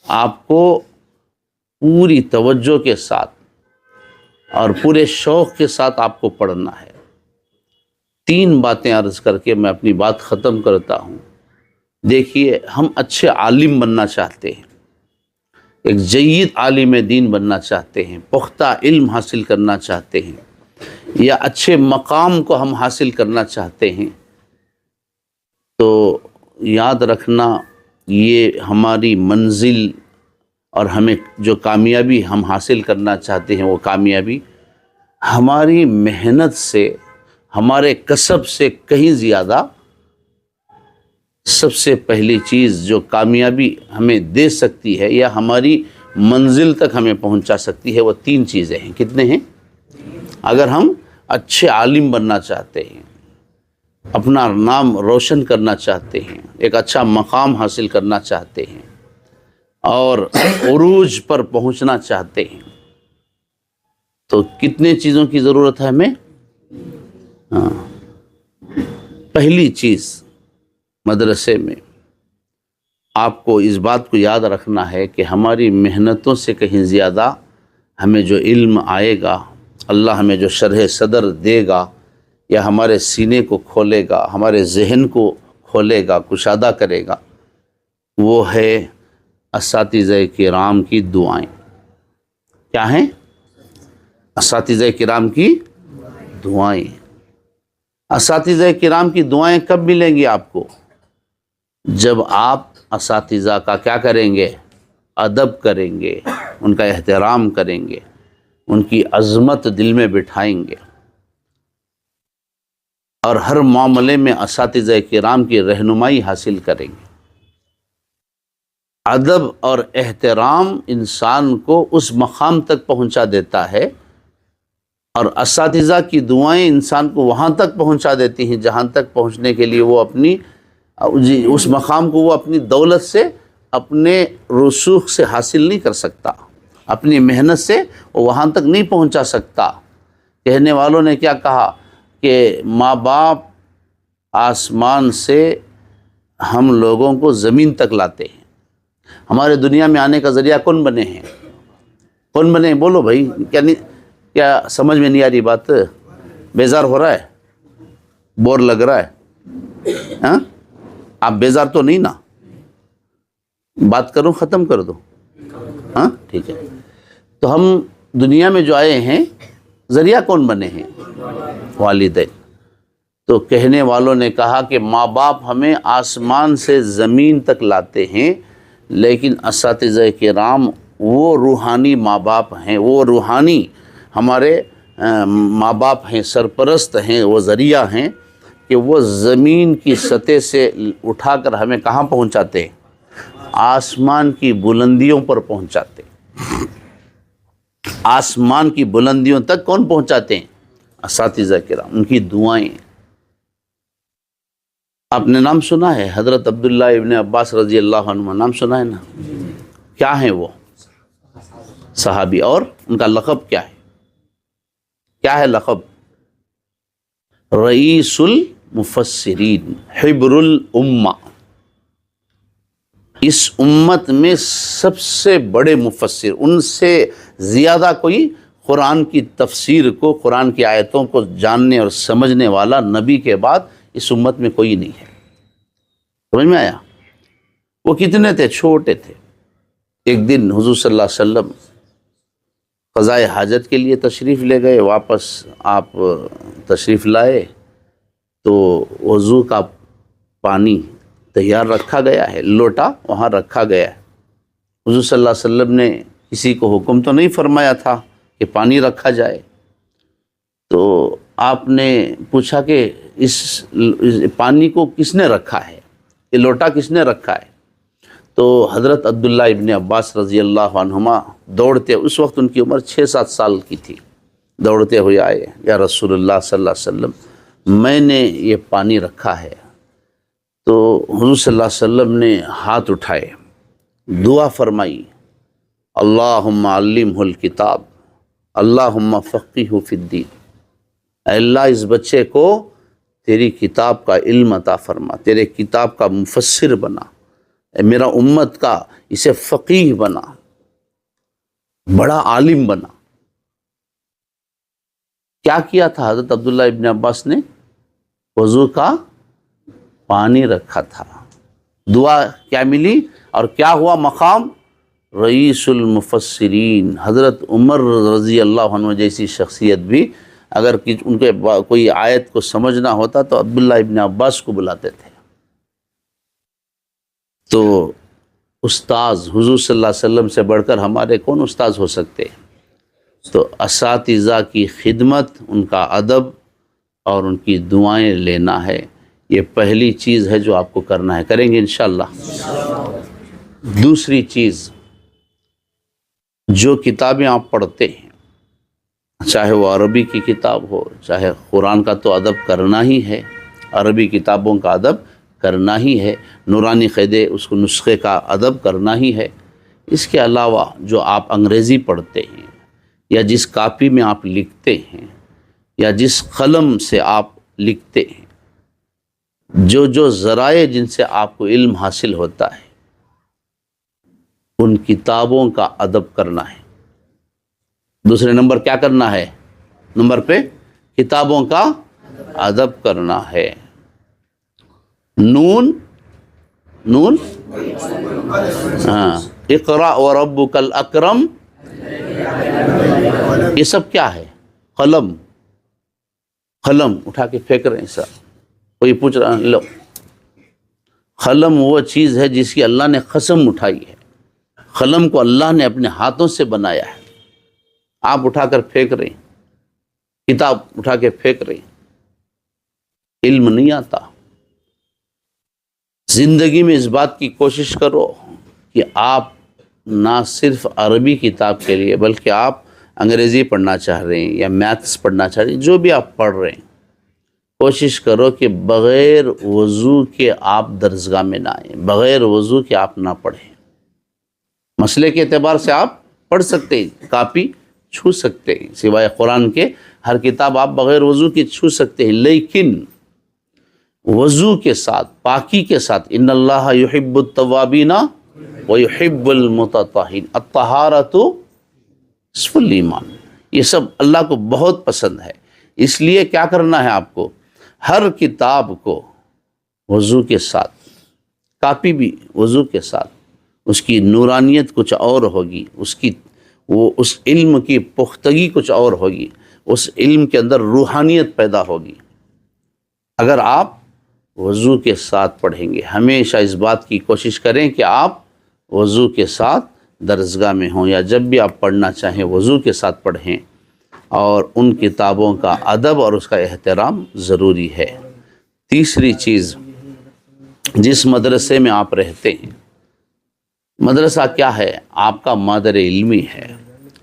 آپ کو پوری توجہ کے ساتھ اور پورے شوق کے ساتھ آپ کو پڑھنا ہے۔ 3 باتیں عرض کر کے میں اپنی بات ختم کرتا ہوں۔ دیکھیے، ہم اچھے عالم بننا چاہتے ہیں، ایک جید عالم دین بننا چاہتے ہیں، پختہ علم حاصل کرنا چاہتے ہیں، یا اچھے مقام کو ہم حاصل کرنا چاہتے ہیں، تو یاد رکھنا یہ ہماری منزل اور ہمیں جو کامیابی ہم حاصل کرنا چاہتے ہیں وہ کامیابی ہماری محنت سے، ہمارے کسب سے کہیں زیادہ سب سے پہلی چیز جو کامیابی ہمیں دے سکتی ہے یا ہماری منزل تک ہمیں پہنچا سکتی ہے، وہ 3 چیزیں ہیں۔ کتنے ہیں؟ اگر ہم اچھے عالم بننا چاہتے ہیں، اپنا نام روشن کرنا چاہتے ہیں، ایک اچھا مقام حاصل کرنا چاہتے ہیں اور عروج پر پہنچنا چاہتے ہیں، تو کتنے چیزوں کی ضرورت ہے ہمیں؟ پہلی چیز، مدرسے میں آپ کو اس بات کو یاد رکھنا ہے کہ ہماری محنتوں سے کہیں زیادہ ہمیں جو علم آئے گا، اللہ ہمیں جو شرح صدر دے گا یا ہمارے سینے کو کھولے گا، ہمارے ذہن کو کھولے گا، کشادہ کرے گا، وہ ہے اساتذہ کرام کی دعائیں۔ کیا ہیں؟ اساتذہ کرام کی دعائیں۔ اساتذہ کرام کی دعائیں کب ملیں گی آپ کو؟ جب آپ اساتذہ کا کیا کریں گے؟ ادب کریں گے، ان کا احترام کریں گے، ان کی عظمت دل میں بٹھائیں گے، اور ہر معاملے میں اساتذہ کرام کی رہنمائی حاصل کریں گے۔ ادب اور احترام انسان کو اس مقام تک پہنچا دیتا ہے، اور اساتذہ کی دعائیں انسان کو وہاں تک پہنچا دیتی ہیں جہاں تک پہنچنے کے لیے وہ اپنی اس مقام کو وہ اپنی دولت سے، اپنے رسوخ سے حاصل نہیں کر سکتا، اپنی محنت سے وہ وہاں تک نہیں پہنچا سکتا۔ کہنے والوں نے کیا کہا کہ ماں باپ آسمان سے ہم لوگوں کو زمین تک لاتے ہیں۔ ہمارے دنیا میں آنے کا ذریعہ کون بنے ہیں؟ کون بنے ہیں؟ بولو بھائی، کیا سمجھ میں نہیں آ رہی بات؟ بیزار ہو رہا ہے؟ بور لگ رہا ہے؟ ہاں، آپ بیزار تو نہیں نا؟ بات کروں ختم کر دو؟ ہاں ٹھیک ہے۔ تو ہم دنیا میں جو آئے ہیں ذریعہ کون بنے ہیں؟ والدین۔ تو کہنے والوں نے کہا کہ ماں باپ ہمیں آسمان سے زمین تک لاتے ہیں، لیکن اساتذہ کرام وہ روحانی ماں باپ ہیں، وہ روحانی ہمارے ماں باپ ہیں، سرپرست ہیں، وہ ذریعہ ہیں کہ وہ زمین کی سطح سے اٹھا کر ہمیں کہاں پہنچاتے ہیں؟ آسمان کی بلندیوں پر پہنچاتے ہیں۔ آسمان کی بلندیوں تک کون پہنچاتے ہیں؟ اساتذہ کرام، ان کی دعائیں۔ آپ نے نام سنا ہے حضرت عبداللہ ابن عباس رضی اللہ عنہ، نام سنا ہے نا؟ کیا ہیں وہ؟ صحابی، اور ان کا لقب کیا ہے؟ کیا ہے لقب؟ رئیس المفسرین، حبر الامہ، اس امت میں سب سے بڑے مفسر، ان سے زیادہ کوئی قرآن کی تفسیر کو، قرآن کی آیتوں کو جاننے اور سمجھنے والا نبی کے بعد اس امت میں کوئی نہیں ہے۔ سمجھ میں آیا؟ وہ کتنے تھے؟ چھوٹے تھے۔ ایک دن حضور صلی اللہ علیہ وسلم قضائے حاجت کے لیے تشریف لے گئے، واپس آپ تشریف لائے تو وضو کا پانی تیار رکھا گیا ہے، لوٹا وہاں رکھا گیا ہے۔ حضور صلی اللہ علیہ وسلم نے کسی کو حکم تو نہیں فرمایا تھا کہ پانی رکھا جائے، تو آپ نے پوچھا کہ اس پانی کو کس نے رکھا ہے، یہ لوٹا کس نے رکھا ہے؟ تو حضرت عبداللہ ابن عباس رضی اللہ عنہما دوڑتے، اس وقت ان کی عمر 6-7 سال کی تھی، دوڑتے ہوئے آئے، یا رسول اللہ صلی اللہ علیہ وسلم میں نے یہ پانی رکھا ہے۔ تو حضور صلی اللہ علیہ وسلم نے ہاتھ اٹھائے، دعا فرمائی، اللہم علمہ الکتاب اللہم فقہہ فی الدین، اے اللہ اس بچے کو تیری کتاب کا علم عطا فرما، تیرے کتاب کا مفسر بنا، اے میرا امت کا اسے فقیہ بنا، بڑا عالم بنا۔ کیا کیا تھا حضرت عبداللہ ابن عباس نے؟ وضو کا پانی رکھا تھا، دعا کیا ملی اور کیا ہوا مقام؟ رئیس المفسرین۔ حضرت عمر رضی اللہ عنہ جیسی شخصیت بھی اگر ان کے کوئی آیت کو سمجھنا ہوتا تو عبداللہ ابن عباس کو بلاتے تھے۔ تو استاذ حضور صلی اللہ علیہ وسلم سے بڑھ کر ہمارے کون استاذ ہو سکتے ہیں؟ تو اساتذہ کی خدمت، ان کا ادب اور ان کی دعائیں لینا ہے، یہ پہلی چیز ہے جو آپ کو کرنا ہے۔ کریں گے انشاءاللہ؟ دوسری چیز، جو کتابیں آپ پڑھتے ہیں، چاہے وہ عربی کی کتاب ہو، چاہے قرآن کا تو ادب کرنا ہی ہے، عربی کتابوں کا ادب کرنا ہی ہے، نورانی قیدے اس کو نسخے کا ادب کرنا ہی ہے۔ اس کے علاوہ جو آپ انگریزی پڑھتے ہیں، یا جس کاپی میں آپ لکھتے ہیں، یا جس قلم سے آپ لکھتے ہیں، جو ذرائع جن سے آپ کو علم حاصل ہوتا ہے، ان کتابوں کا ادب کرنا ہے۔ دوسرے نمبر کیا کرنا ہے؟ نمبر پہ کتابوں کا ادب کرنا ہے۔ نون ہاں، اقرأ وربک الاکرم، یہ سب کیا ہے؟ قلم۔ قلم اٹھا کے پھینک رہے ہیں سر. کوئی پوچھ رہا ہے لو، قلم وہ چیز ہے جس کی اللہ نے قسم اٹھائی ہے. قلم کو اللہ نے اپنے ہاتھوں سے بنایا ہے، آپ اٹھا کر پھینک رہے ہیں. کتاب اٹھا کے پھینک رہے ہیں. علم نہیں آتا. زندگی میں اس بات کی کوشش کرو کہ آپ نہ صرف عربی کتاب کے لیے بلکہ آپ انگریزی پڑھنا چاہ رہے ہیں یا میتھس پڑھنا چاہ رہے ہیں، جو بھی آپ پڑھ رہے ہیں، کوشش کرو کہ بغیر وضو کے آپ درسگاہ میں نہ آئیں، بغیر وضو کے آپ نہ پڑھیں. مسئلے کے اعتبار سے آپ پڑھ سکتے ہیں، کاپی چھو سکتے ہیں، سوائے قرآن کے ہر کتاب آپ بغیر وضو کی چھو سکتے ہیں، لیکن وضو کے ساتھ، پاکی کے ساتھ. ان اللہ یحب التوابین ویحب المتطہرین، الطہارۃ نصف الایمان. یہ سب اللہ کو بہت پسند ہے. اس لیے کیا کرنا ہے آپ کو؟ ہر کتاب کو وضو کے ساتھ، کاپی بھی وضو کے ساتھ. اس کی نورانیت کچھ اور ہوگی، اس علم کی پختگی کچھ اور ہوگی، اس علم کے اندر روحانیت پیدا ہوگی اگر آپ وضو کے ساتھ پڑھیں گے. ہمیشہ اس بات کی کوشش کریں کہ آپ وضو کے ساتھ درسگاہ میں ہوں، یا جب بھی آپ پڑھنا چاہیں وضو کے ساتھ پڑھیں. اور ان کتابوں کا ادب اور اس کا احترام ضروری ہے. تیسری چیز، جس مدرسے میں آپ رہتے ہیں، مدرسہ کیا ہے؟ آپ کا مادر علمی ہے.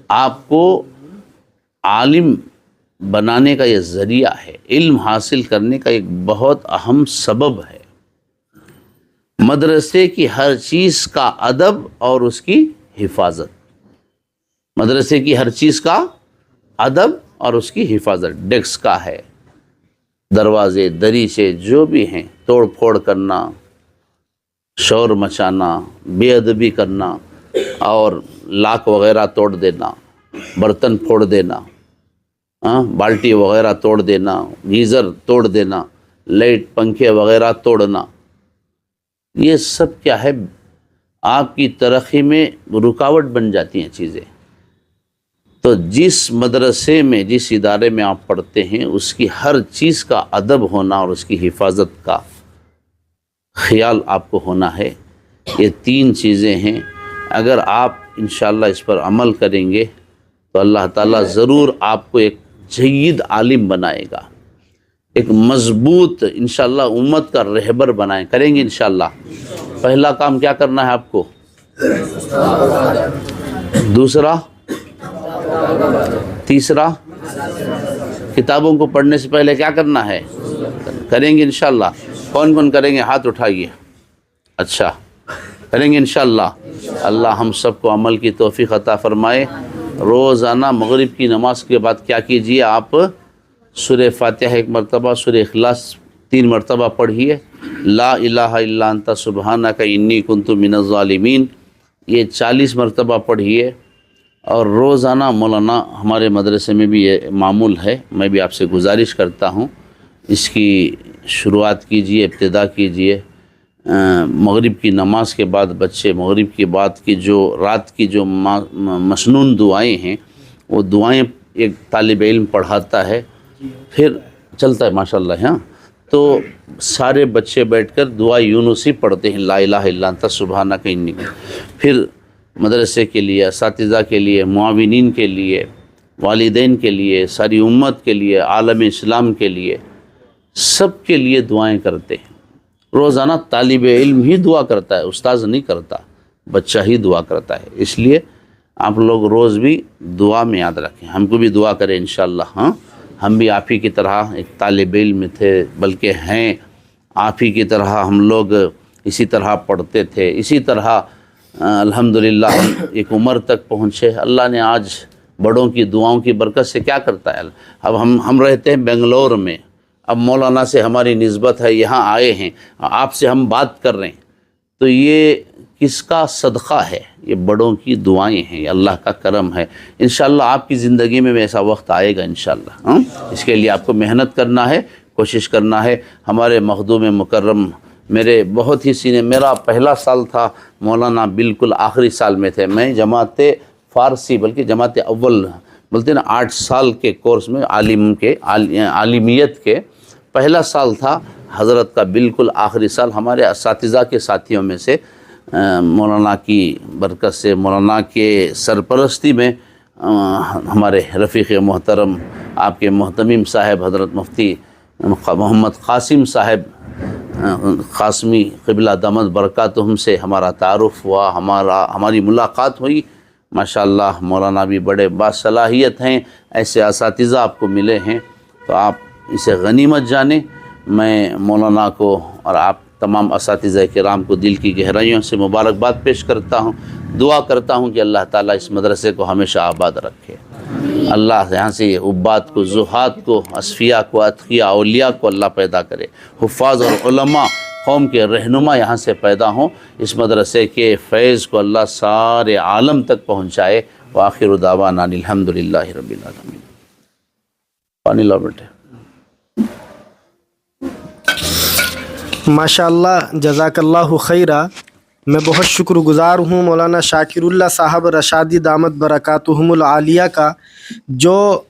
آپ کو عالم بنانے کا یہ ذریعہ ہے، علم حاصل کرنے کا ایک بہت اہم سبب ہے. مدرسے کی ہر چیز کا ادب اور اس کی حفاظت، مدرسے کی ہر چیز کا ادب اور اس کی حفاظت. ڈیسک کا ہے، دروازے دریچے جو بھی ہیں، توڑ پھوڑ کرنا، شور مچانا، بے ادبی کرنا اور لاک وغیرہ توڑ دینا، برتن پھوڑ دینا، بالٹی وغیرہ توڑ دینا، گیزر توڑ دینا، لائٹ پنکھے وغیرہ توڑنا، یہ سب کیا ہے؟ آپ کی ترقی میں رکاوٹ بن جاتی ہیں چیزیں. تو جس مدرسے میں، جس ادارے میں آپ پڑھتے ہیں، اس کی ہر چیز کا ادب ہونا اور اس کی حفاظت کا خیال آپ کو ہونا ہے. یہ تین چیزیں ہیں. اگر آپ انشاءاللہ اس پر عمل کریں گے تو اللہ تعالیٰ ضرور آپ کو ایک جید عالم بنائے گا، ایک مضبوط انشاءاللہ امت کا رہبر کریں گے انشاءاللہ. پہلا کام کیا کرنا ہے آپ کو؟ دوسرا، تیسرا، کتابوں کو پڑھنے سے پہلے کیا کرنا ہے؟ کریں گے انشاءاللہ. کون کون کریں گے؟ ہاتھ اٹھائیے. اچھا، کریں گے انشاءاللہ. اللہ ہم سب کو عمل کی توفیق عطا فرمائے. روزانہ مغرب کی نماز کے بعد کیا کیجئے؟ آپ سورہ فاتحہ ایک مرتبہ، سورہ اخلاص 3 مرتبہ پڑھیے. لا الہ الا انت سبحانک انی کنت من الظالمین یہ 40 مرتبہ پڑھیے. اور روزانہ مولانا ہمارے مدرسے میں بھی یہ معمول ہے، میں بھی آپ سے گزارش کرتا ہوں اس کی شروعات کیجئے، ابتدا کیجئے. مغرب کی نماز کے بعد بچے مغرب کے بعد کی جو رات کی جو مسنون دعائیں ہیں، وہ دعائیں ایک طالب علم پڑھاتا ہے، پھر چلتا ہے ماشاءاللہ. ہاں، تو سارے بچے بیٹھ کر دعا یونسی پڑھتے ہیں، لا الہ الا انت سبحانک انی. پھر مدرسے کے لیے، اساتذہ کے لیے، معاونین کے لیے، والدین کے لیے، ساری امت کے لیے، عالم اسلام کے لیے، سب کے لیے دعائیں کرتے ہیں. روزانہ طالب علم ہی دعا کرتا ہے، استاذ نہیں کرتا، بچہ ہی دعا کرتا ہے. اس لیے آپ لوگ روز بھی دعا میں یاد رکھیں. ہم کو بھی دعا کریں انشاءاللہ. ہاں، ہم بھی آپ ہی کی طرح ایک طالب علم تھے، بلکہ ہیں آپ ہی کی طرح. ہم لوگ اسی طرح پڑھتے تھے، اسی طرح الحمدللہ ایک عمر تک پہنچے. اللہ نے آج بڑوں کی دعاؤں کی برکت سے کیا کرتا ہے. اب ہم رہتے ہیں بنگلور میں، اب مولانا سے ہماری نسبت ہے، یہاں آئے ہیں، آپ سے ہم بات کر رہے ہیں، تو یہ کس کا صدقہ ہے؟ یہ بڑوں کی دعائیں ہیں، یہ اللہ کا کرم ہے. انشاءاللہ آپ کی زندگی میں ایسا وقت آئے گا انشاءاللہ. اس کے لیے آپ کو محنت کرنا ہے، کوشش کرنا ہے. ہمارے مخدوم مکرم میرے بہت ہی سینے، میرا پہلا سال تھا، مولانا بالکل آخری سال میں تھے. میں جماعت فارسی بلکہ جماعت اول بولتے ہیں نا 8 سال کے کورس میں عالمیت کے پہلا سال تھا حضرت کا، بالکل آخری سال ہمارے اساتذہ کے ساتھیوں میں سے مولانا کی برکت سے، مولانا کے سرپرستی میں ہمارے رفیق محترم آپ کے محتمم صاحب حضرت مفتی محمد قاسم صاحب قاسمی قبلہ دامت برکاتہم سے ہمارا تعارف ہوا، ہماری ملاقات ہوئی۔ ماشاءاللہ مولانا بھی بڑے باصلاحیت ہیں، ایسے اساتذہ آپ کو ملے ہیں تو آپ اسے غنیمت جانیں۔ میں مولانا کو اور آپ تمام اساتذہ کرام کو دل کی گہرائیوں سے مبارکباد پیش کرتا ہوں، دعا کرتا ہوں کہ اللہ تعالیٰ اس مدرسے کو ہمیشہ آباد رکھے۔ اللہ یہاں سے عباد کو، زہاد کو، اصفیاء کو، اتقیاء اولیاء کو اللہ پیدا کرے، حفاظ اور علماء قوم کے رہنما یہاں سے پیدا ہوں، اس مدرسے کے فیض کو اللہ سارے عالم تک پہنچائے۔ وآخر دعوانا الحمدللہ رب العالمین۔ پانی لاؤ بیٹے۔ ماشاءاللہ، جزاک اللہ خیرہ۔ میں بہت شکر گزار ہوں مولانا شاکر اللہ صاحب رشادی دامت برکاتہم العالیہ کا، جو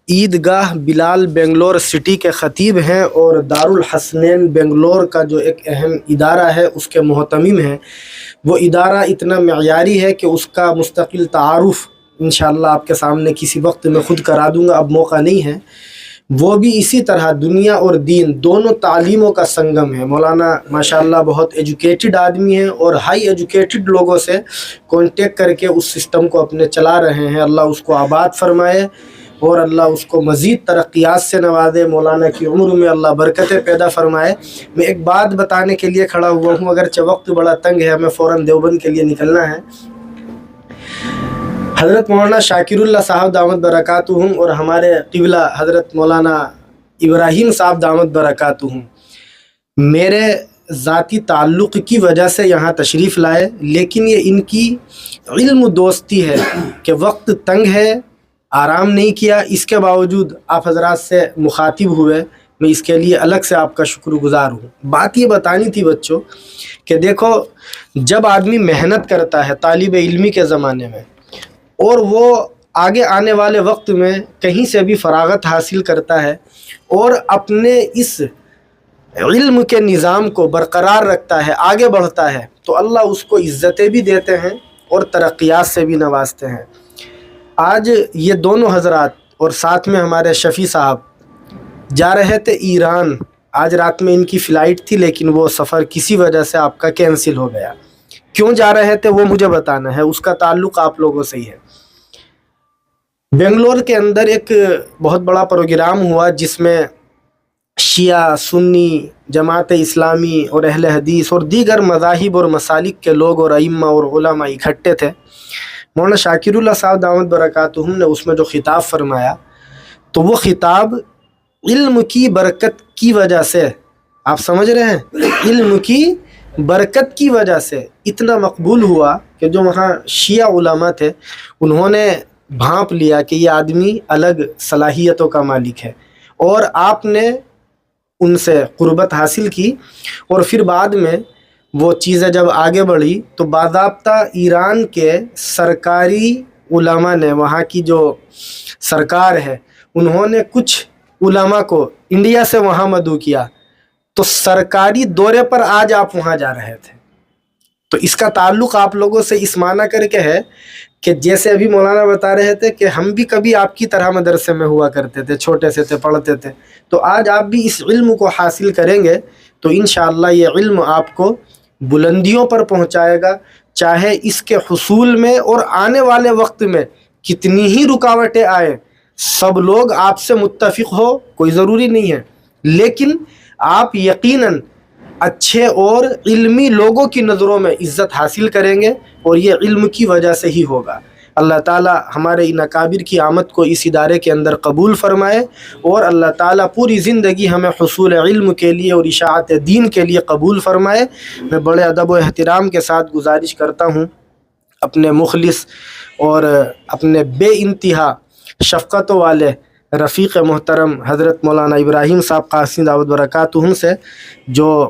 عیدگاہ بلال بنگلور سٹی کے خطیب ہیں اور دارالحسنین بنگلور کا جو ایک اہم ادارہ ہے اس کے محتمم ہیں۔ وہ ادارہ اتنا معیاری ہے کہ اس کا مستقل تعارف انشاءاللہ آپ کے سامنے کسی وقت میں خود کرا دوں گا، اب موقع نہیں ہے۔ وہ بھی اسی طرح دنیا اور دین دونوں تعلیموں کا سنگم ہے۔ مولانا ماشاءاللہ بہت ایجوکیٹڈ آدمی ہیں اور ہائی ایجوکیٹڈ لوگوں سے کانٹیکٹ کر کے اس سسٹم کو اپنے چلا رہے ہیں۔ اللہ اس کو آباد فرمائے اور اللہ اس کو مزید ترقیات سے نوازے، مولانا کی عمر میں اللہ برکتیں پیدا فرمائے۔ میں ایک بات بتانے کے لیے کھڑا ہوا ہوں، اگرچہ وقت بڑا تنگ ہے، ہمیں فوراً دیوبند کے لیے نکلنا ہے۔ حضرت مولانا شاکر اللہ صاحب دامت برکاتہم اور ہمارے قبلہ حضرت مولانا ابراہیم صاحب دامت برکاتہم میرے ذاتی تعلق کی وجہ سے یہاں تشریف لائے، لیکن یہ ان کی علم دوستی ہے کہ وقت تنگ ہے، آرام نہیں کیا، اس کے باوجود آپ حضرات سے مخاطب ہوئے۔ میں اس کے لیے الگ سے آپ کا شکر گزار ہوں۔ بات یہ بتانی تھی بچوں کہ دیکھو، جب آدمی محنت کرتا ہے طالب علمی کے زمانے میں اور وہ آگے آنے والے وقت میں کہیں سے بھی فراغت حاصل کرتا ہے اور اپنے اس علم کے نظام کو برقرار رکھتا ہے، آگے بڑھتا ہے، تو اللہ اس کو عزتیں بھی دیتے ہیں اور ترقیات سے بھی نوازتے ہیں۔ آج یہ دونوں حضرات اور ساتھ میں ہمارے شفیع صاحب جا رہے تھے ایران۔ آج رات میں ان کی فلائٹ تھی، لیکن وہ سفر کسی وجہ سے آپ کا کینسل ہو گیا۔ کیوں جا رہے تھے وہ مجھے بتانا ہے، اس کا تعلق آپ لوگوں سے ہی ہے۔ بنگلور کے اندر ایک بہت بڑا پروگرام ہوا جس میں شیعہ، سنی، جماعت اسلامی اور اہل حدیث اور دیگر مذاہب اور مسالک کے لوگ اور ائمہ اور علماء اکٹھے تھے۔ مولانا شاکر اللہ صاحب دامت برکاتہم نے اس میں جو خطاب فرمایا، تو وہ خطاب علم کی برکت کی وجہ سے، آپ سمجھ رہے ہیں، علم کی برکت کی وجہ سے اتنا مقبول ہوا کہ جو وہاں شیعہ علماء تھے انہوں نے بھانپ لیا کہ یہ آدمی الگ صلاحیتوں کا مالک ہے، اور آپ نے ان سے قربت حاصل کی۔ اور پھر بعد میں وہ چیزیں جب آگے بڑھی تو باضابطہ ایران کے سرکاری علماء نے، وہاں کی جو سرکار ہے، انہوں نے کچھ علماء کو انڈیا سے وہاں مدعو کیا، تو سرکاری دورے پر آج آپ وہاں جا رہے تھے۔ تو اس کا تعلق آپ لوگوں سے اس معنی کر کے ہے کہ جیسے ابھی مولانا بتا رہے تھے کہ ہم بھی کبھی آپ کی طرح مدرسے میں ہوا کرتے تھے، چھوٹے سے تھے، پڑھتے تھے، تو آج آپ بھی اس علم کو حاصل کریں گے تو انشاءاللہ یہ علم آپ کو بلندیوں پر پہنچائے گا، چاہے اس کے حصول میں اور آنے والے وقت میں کتنی ہی رکاوٹیں آئیں، سب لوگ آپ سے متفق ہو کوئی ضروری نہیں ہے، لیکن آپ یقیناً اچھے اور علمی لوگوں کی نظروں میں عزت حاصل کریں گے، اور یہ علم کی وجہ سے ہی ہوگا۔ اللہ تعالیٰ ہمارے ان اکابر کی آمد کو اس ادارے کے اندر قبول فرمائے، اور اللہ تعالیٰ پوری زندگی ہمیں حصول علم کے لیے اور اشاعت دین کے لیے قبول فرمائے۔ میں بڑے ادب و احترام کے ساتھ گزارش کرتا ہوں اپنے مخلص اور اپنے بے انتہا شفقتوں والے رفیق محترم حضرت مولانا ابراہیم صاحب قاسمی دعوت برکاتہم سے، جو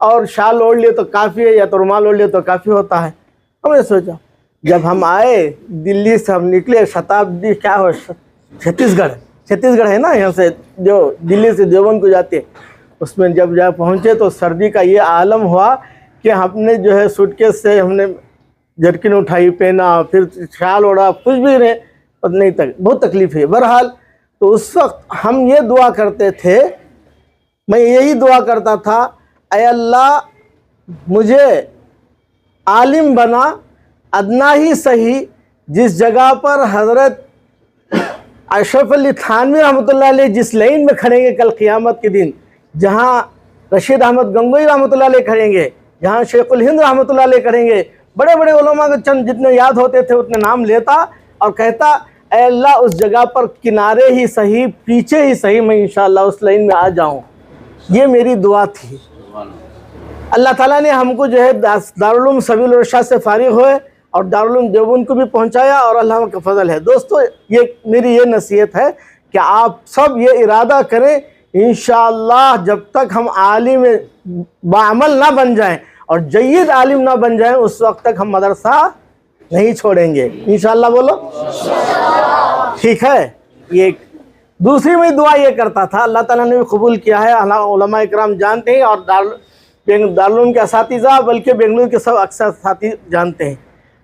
اور شال اوڑھ لیے تو کافی ہے، یا تو رومال اوڑھ لیے تو کافی ہوتا ہے۔ ہم نے سوچا جب ہم آئے دلی سے، ہم نکلے شتابدی کیا ہو چھتیس گڑھ ہے نا، یہاں سے جو دلی سے دیوبند کو جاتے، اس میں جب جا پہنچے تو سردی کا یہ عالم ہوا کہ ہم نے جو ہے سوٹ کیس سے ہم نے جرکن اٹھائی، پہنا، پھر شال اوڑھا، کچھ بھی نہیں تک بہت تکلیف ہے۔ بہرحال تو اس وقت ہم یہ دعا کرتے تھے، میں یہی دعا کرتا تھا، اے اللہ مجھے عالم بنا، ادنا ہی صحیح، جس جگہ پر حضرت اشرف علی تھانوی رحمۃ اللہ علیہ جس لائن میں کھڑیں گے کل قیامت کے دن، جہاں رشید احمد گنگوئی رحمۃ اللہ علیہ کھڑیں گے، جہاں شیخ الہند رحمۃ اللہ علیہ کھڑیں گے، بڑے بڑے علماء کے چند جتنے یاد ہوتے تھے اتنے نام لیتا اور کہتا اے اللہ اس جگہ پر کنارے ہی صحیح، پیچھے ہی صحیح، میں انشاءاللہ اس لائن میں آ جاؤں۔ یہ میری دعا تھی۔ اللہ تعالیٰ نے ہم کو جو ہے دارالعلوم سبیل الرشاد سے فارغ ہوئے اور دارالعلوم دیوبند کو بھی پہنچایا، اور اللہ کا فضل ہے۔ دوستو یہ میری یہ نصیحت ہے کہ آپ سب یہ ارادہ کریں، انشاءاللہ جب تک ہم عالم بعمل نہ بن جائیں اور جید عالم نہ بن جائیں اس وقت تک ہم مدرسہ نہیں چھوڑیں گے، انشاءاللہ بولو ٹھیک ہے۔ یہ دوسری میں دعا یہ کرتا تھا، اللہ تعالیٰ نے بھی قبول کیا ہے، علماء اکرام جانتے ہیں، اور دارالعلوم کے اساتذہ بلکہ بنگلور کے سب اکثر ساتھی جانتے ہیں۔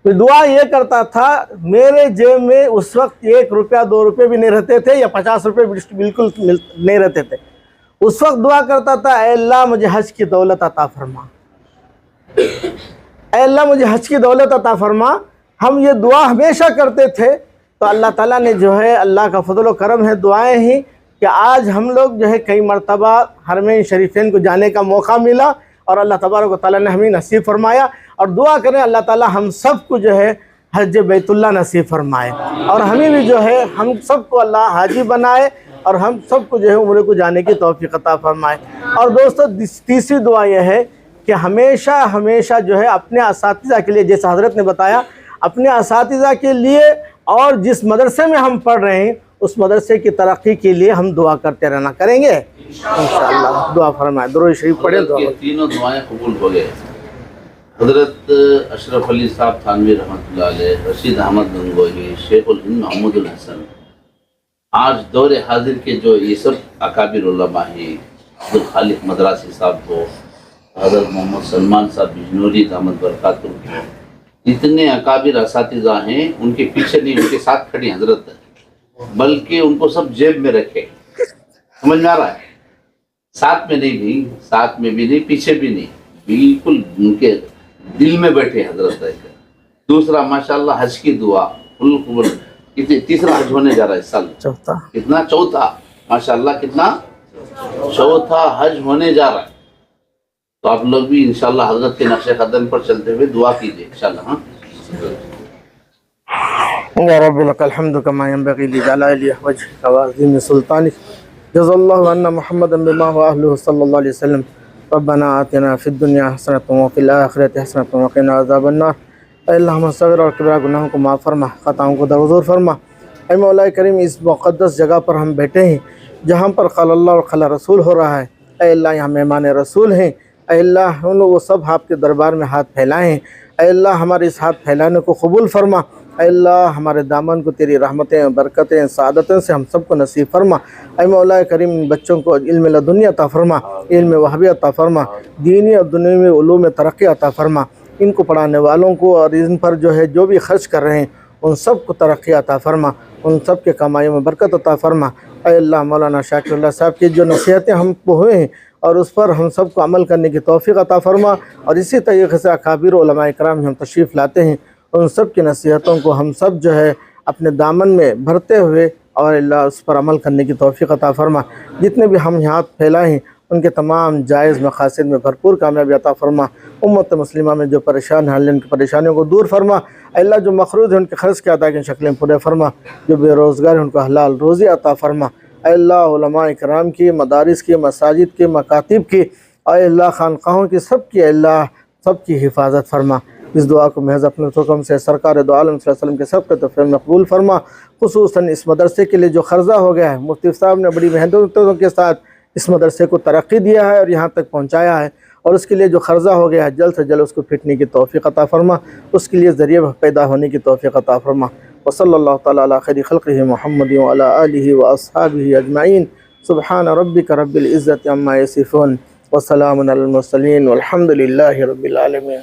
میں دعا یہ کرتا تھا، میرے جیب میں اس وقت 1 روپیہ 2 روپے بھی نہیں رہتے تھے، یا 50 روپے بالکل نہیں رہتے تھے۔ اس وقت دعا کرتا تھا اے اللہ مجھے حج کی دولت عطا فرما، اے اللہ مجھے حج کی دولت عطا فرما۔ ہم یہ دعا ہمیشہ کرتے تھے، تو اللہ تعالیٰ نے جو ہے، اللہ کا فضل و کرم ہے، دعائیں ہی کہ آج ہم لوگ جو ہے کئی مرتبہ حرمین شریفین کو جانے کا موقع ملا، اور اللہ تبارک و تعالیٰ نے ہمیں نصیب فرمایا۔ اور دعا کریں اللہ تعالیٰ ہم سب کو جو ہے حج بیت اللہ نصیب فرمائے، اور ہمیں بھی جو ہے ہم سب کو اللہ حاجی بنائے، اور ہم سب کو جو ہے عمرے کو جانے کی توفیق عطا فرمائے۔ اور دوستو تیسری دعا یہ ہے کہ ہمیشہ جو ہے اپنے اساتذہ کے لیے، جیسے حضرت نے بتایا، اپنے اساتذہ کے لیے اور جس مدرسے میں ہم پڑھ رہے ہیں اس مدرسے کی ترقی کے لیے ہم دعا کرتے رہنا کریں گے انشاءاللہ۔ دعا فرمائے، درود شریف پڑھیں۔ تینوں دعائیں قبول ہو گئے۔ حضرت اشرف علی صاحب تھانوی رحمۃ اللہ علیہ، رشید احمد گنگوئی، شیخ الہند محمود الحسن، آج دور حاضر کے جو یہ سب اکابر علماء ہیں، عبدالخالق مدراسی صاحب کو، حضرت محمد سلمان صاحب بجنوری دامت برکاتہ کو، جتنے اکابر اساتذہ ہیں ان کے پیچھے نہیں، ان کے ساتھ کھڑی حضرت، بلکہ ان کو سب جیب میں رکھے، سمجھ میں آ رہا ہے؟ ساتھ میں نہیں بھی، ساتھ میں بھی نہیں، پیچھے بھی نہیں، بالکل ان کے دل میں بیٹھے حضرت۔ دوسرا ماشاءاللہ حج کی دعا فل قبول، تیسرا حج ہونے جا رہا ہے اس سال، چوتھا کتنا؟ چوتھا، ماشاءاللہ کتنا؟ چوتھا حج ہونے جا رہا ہے۔ تو آپ لوگ بھی انشاءاللہ حضرت کے نقش قدم پر چلتے ہوئے دعا کیجئے انشاءاللہ۔ ہاں یا رب لک الحمد کما ینبغی لجلال وجهک وعظیم سلطانک، جزا اللہ عنا محمدا بما هو اہلہ صلی اللہ علیہ وسلم۔ ربنا آتنا فی الدنیا حسنۃ وفی الآخرۃ حسنۃ وقنا عذاب النار۔ اے اللہ ہم صغیر اور کبریٰ گناہوں کو معاف فرما، خطاؤں کو درگزر فرما۔ اے مولا کریم اس مقدس جگہ پر ہم بیٹھے ہیں جہاں پر قال اللہ اور قال رسول ہو رہا ہے، اے اللہ یہاں مہمان رسول ہیں، اے اللہ وہ سب آپ کے دربار میں ہاتھ پھیلائے ہیں، اے اللہ ہمارے اس ہاتھ پھیلانے کو قبول فرما، اے اللہ ہمارے دامن کو تیری رحمتیں، برکتیں، سعادتیں سے ہم سب کو نصیب فرما۔ اے مولا کریم بچوں کو علم لدنی عطا فرما، علم وہبی عطا فرما، دینی اور دنیوی علوم میں ترقی عطا فرما۔ ان کو پڑھانے والوں کو اور ان پر جو ہے جو بھی خرچ کر رہے ہیں ان سب کو ترقی عطا فرما، ان سب کے کمائیوں میں برکت عطا فرما۔ اے اللہ مولانا شاکر اللہ صاحب کی جو نصیحتیں ہم کو ہوئے ہیں اور اس پر ہم سب کو عمل کرنے کی توفیق عطا فرما، اور اسی طریقے سے اکابر علماء اکرام ہم تشریف لاتے ہیں ان سب کی نصیحتوں کو ہم سب جو ہے اپنے دامن میں بھرتے ہوئے اور اللہ اس پر عمل کرنے کی توفیق عطا فرما۔ جتنے بھی ہم ہاتھ پھیلائے ہیں ان کے تمام جائز مقاصد میں بھرپور کامیابی عطا فرما۔ امت مسلمہ میں جو پریشان ہیں ان کی پریشانیوں کو دور فرما۔ اے اللہ جو مقروض ہیں ان کے قرض کے ادا کی شکلیں پورے فرما، جو بے روزگار ہیں ان کو حلال روزی عطا فرما۔ اے اللہ علماء اکرام کی، مدارس کی، مساجد کی، مکاتب کی، اے اللہ خانقاہوں کی، سب کی اے اللہ سب کی حفاظت فرما۔ اس دعا کو محض اپنے حکم سے سرکار دو عالم صلی اللہ علیہ وسلم کے سب کے تفہیم مقبول فرما۔ خصوصاً اس مدرسے کے لیے جو قرضہ ہو گیا ہے، مفتی صاحب نے بڑی محنتوں کے ساتھ اس مدرسے کو ترقی دیا ہے اور یہاں تک پہنچایا ہے، اور اس کے لیے جو قرضہ ہو گیا ہے جلد سے جلد اس کو پھٹنے کی توفیق عطا فرما، اس کے لیے ذریعہ پیدا ہونے کی توفیق عطا فرما۔ وصلی اللہ تعالیٰ علی خیر خلقہ محمد وعلی آلہ واصحابہ اجمعین۔ سبحان ربک رب العزت عما یصفون وسلام علی المرسلین والحمد للہ رب العالمین۔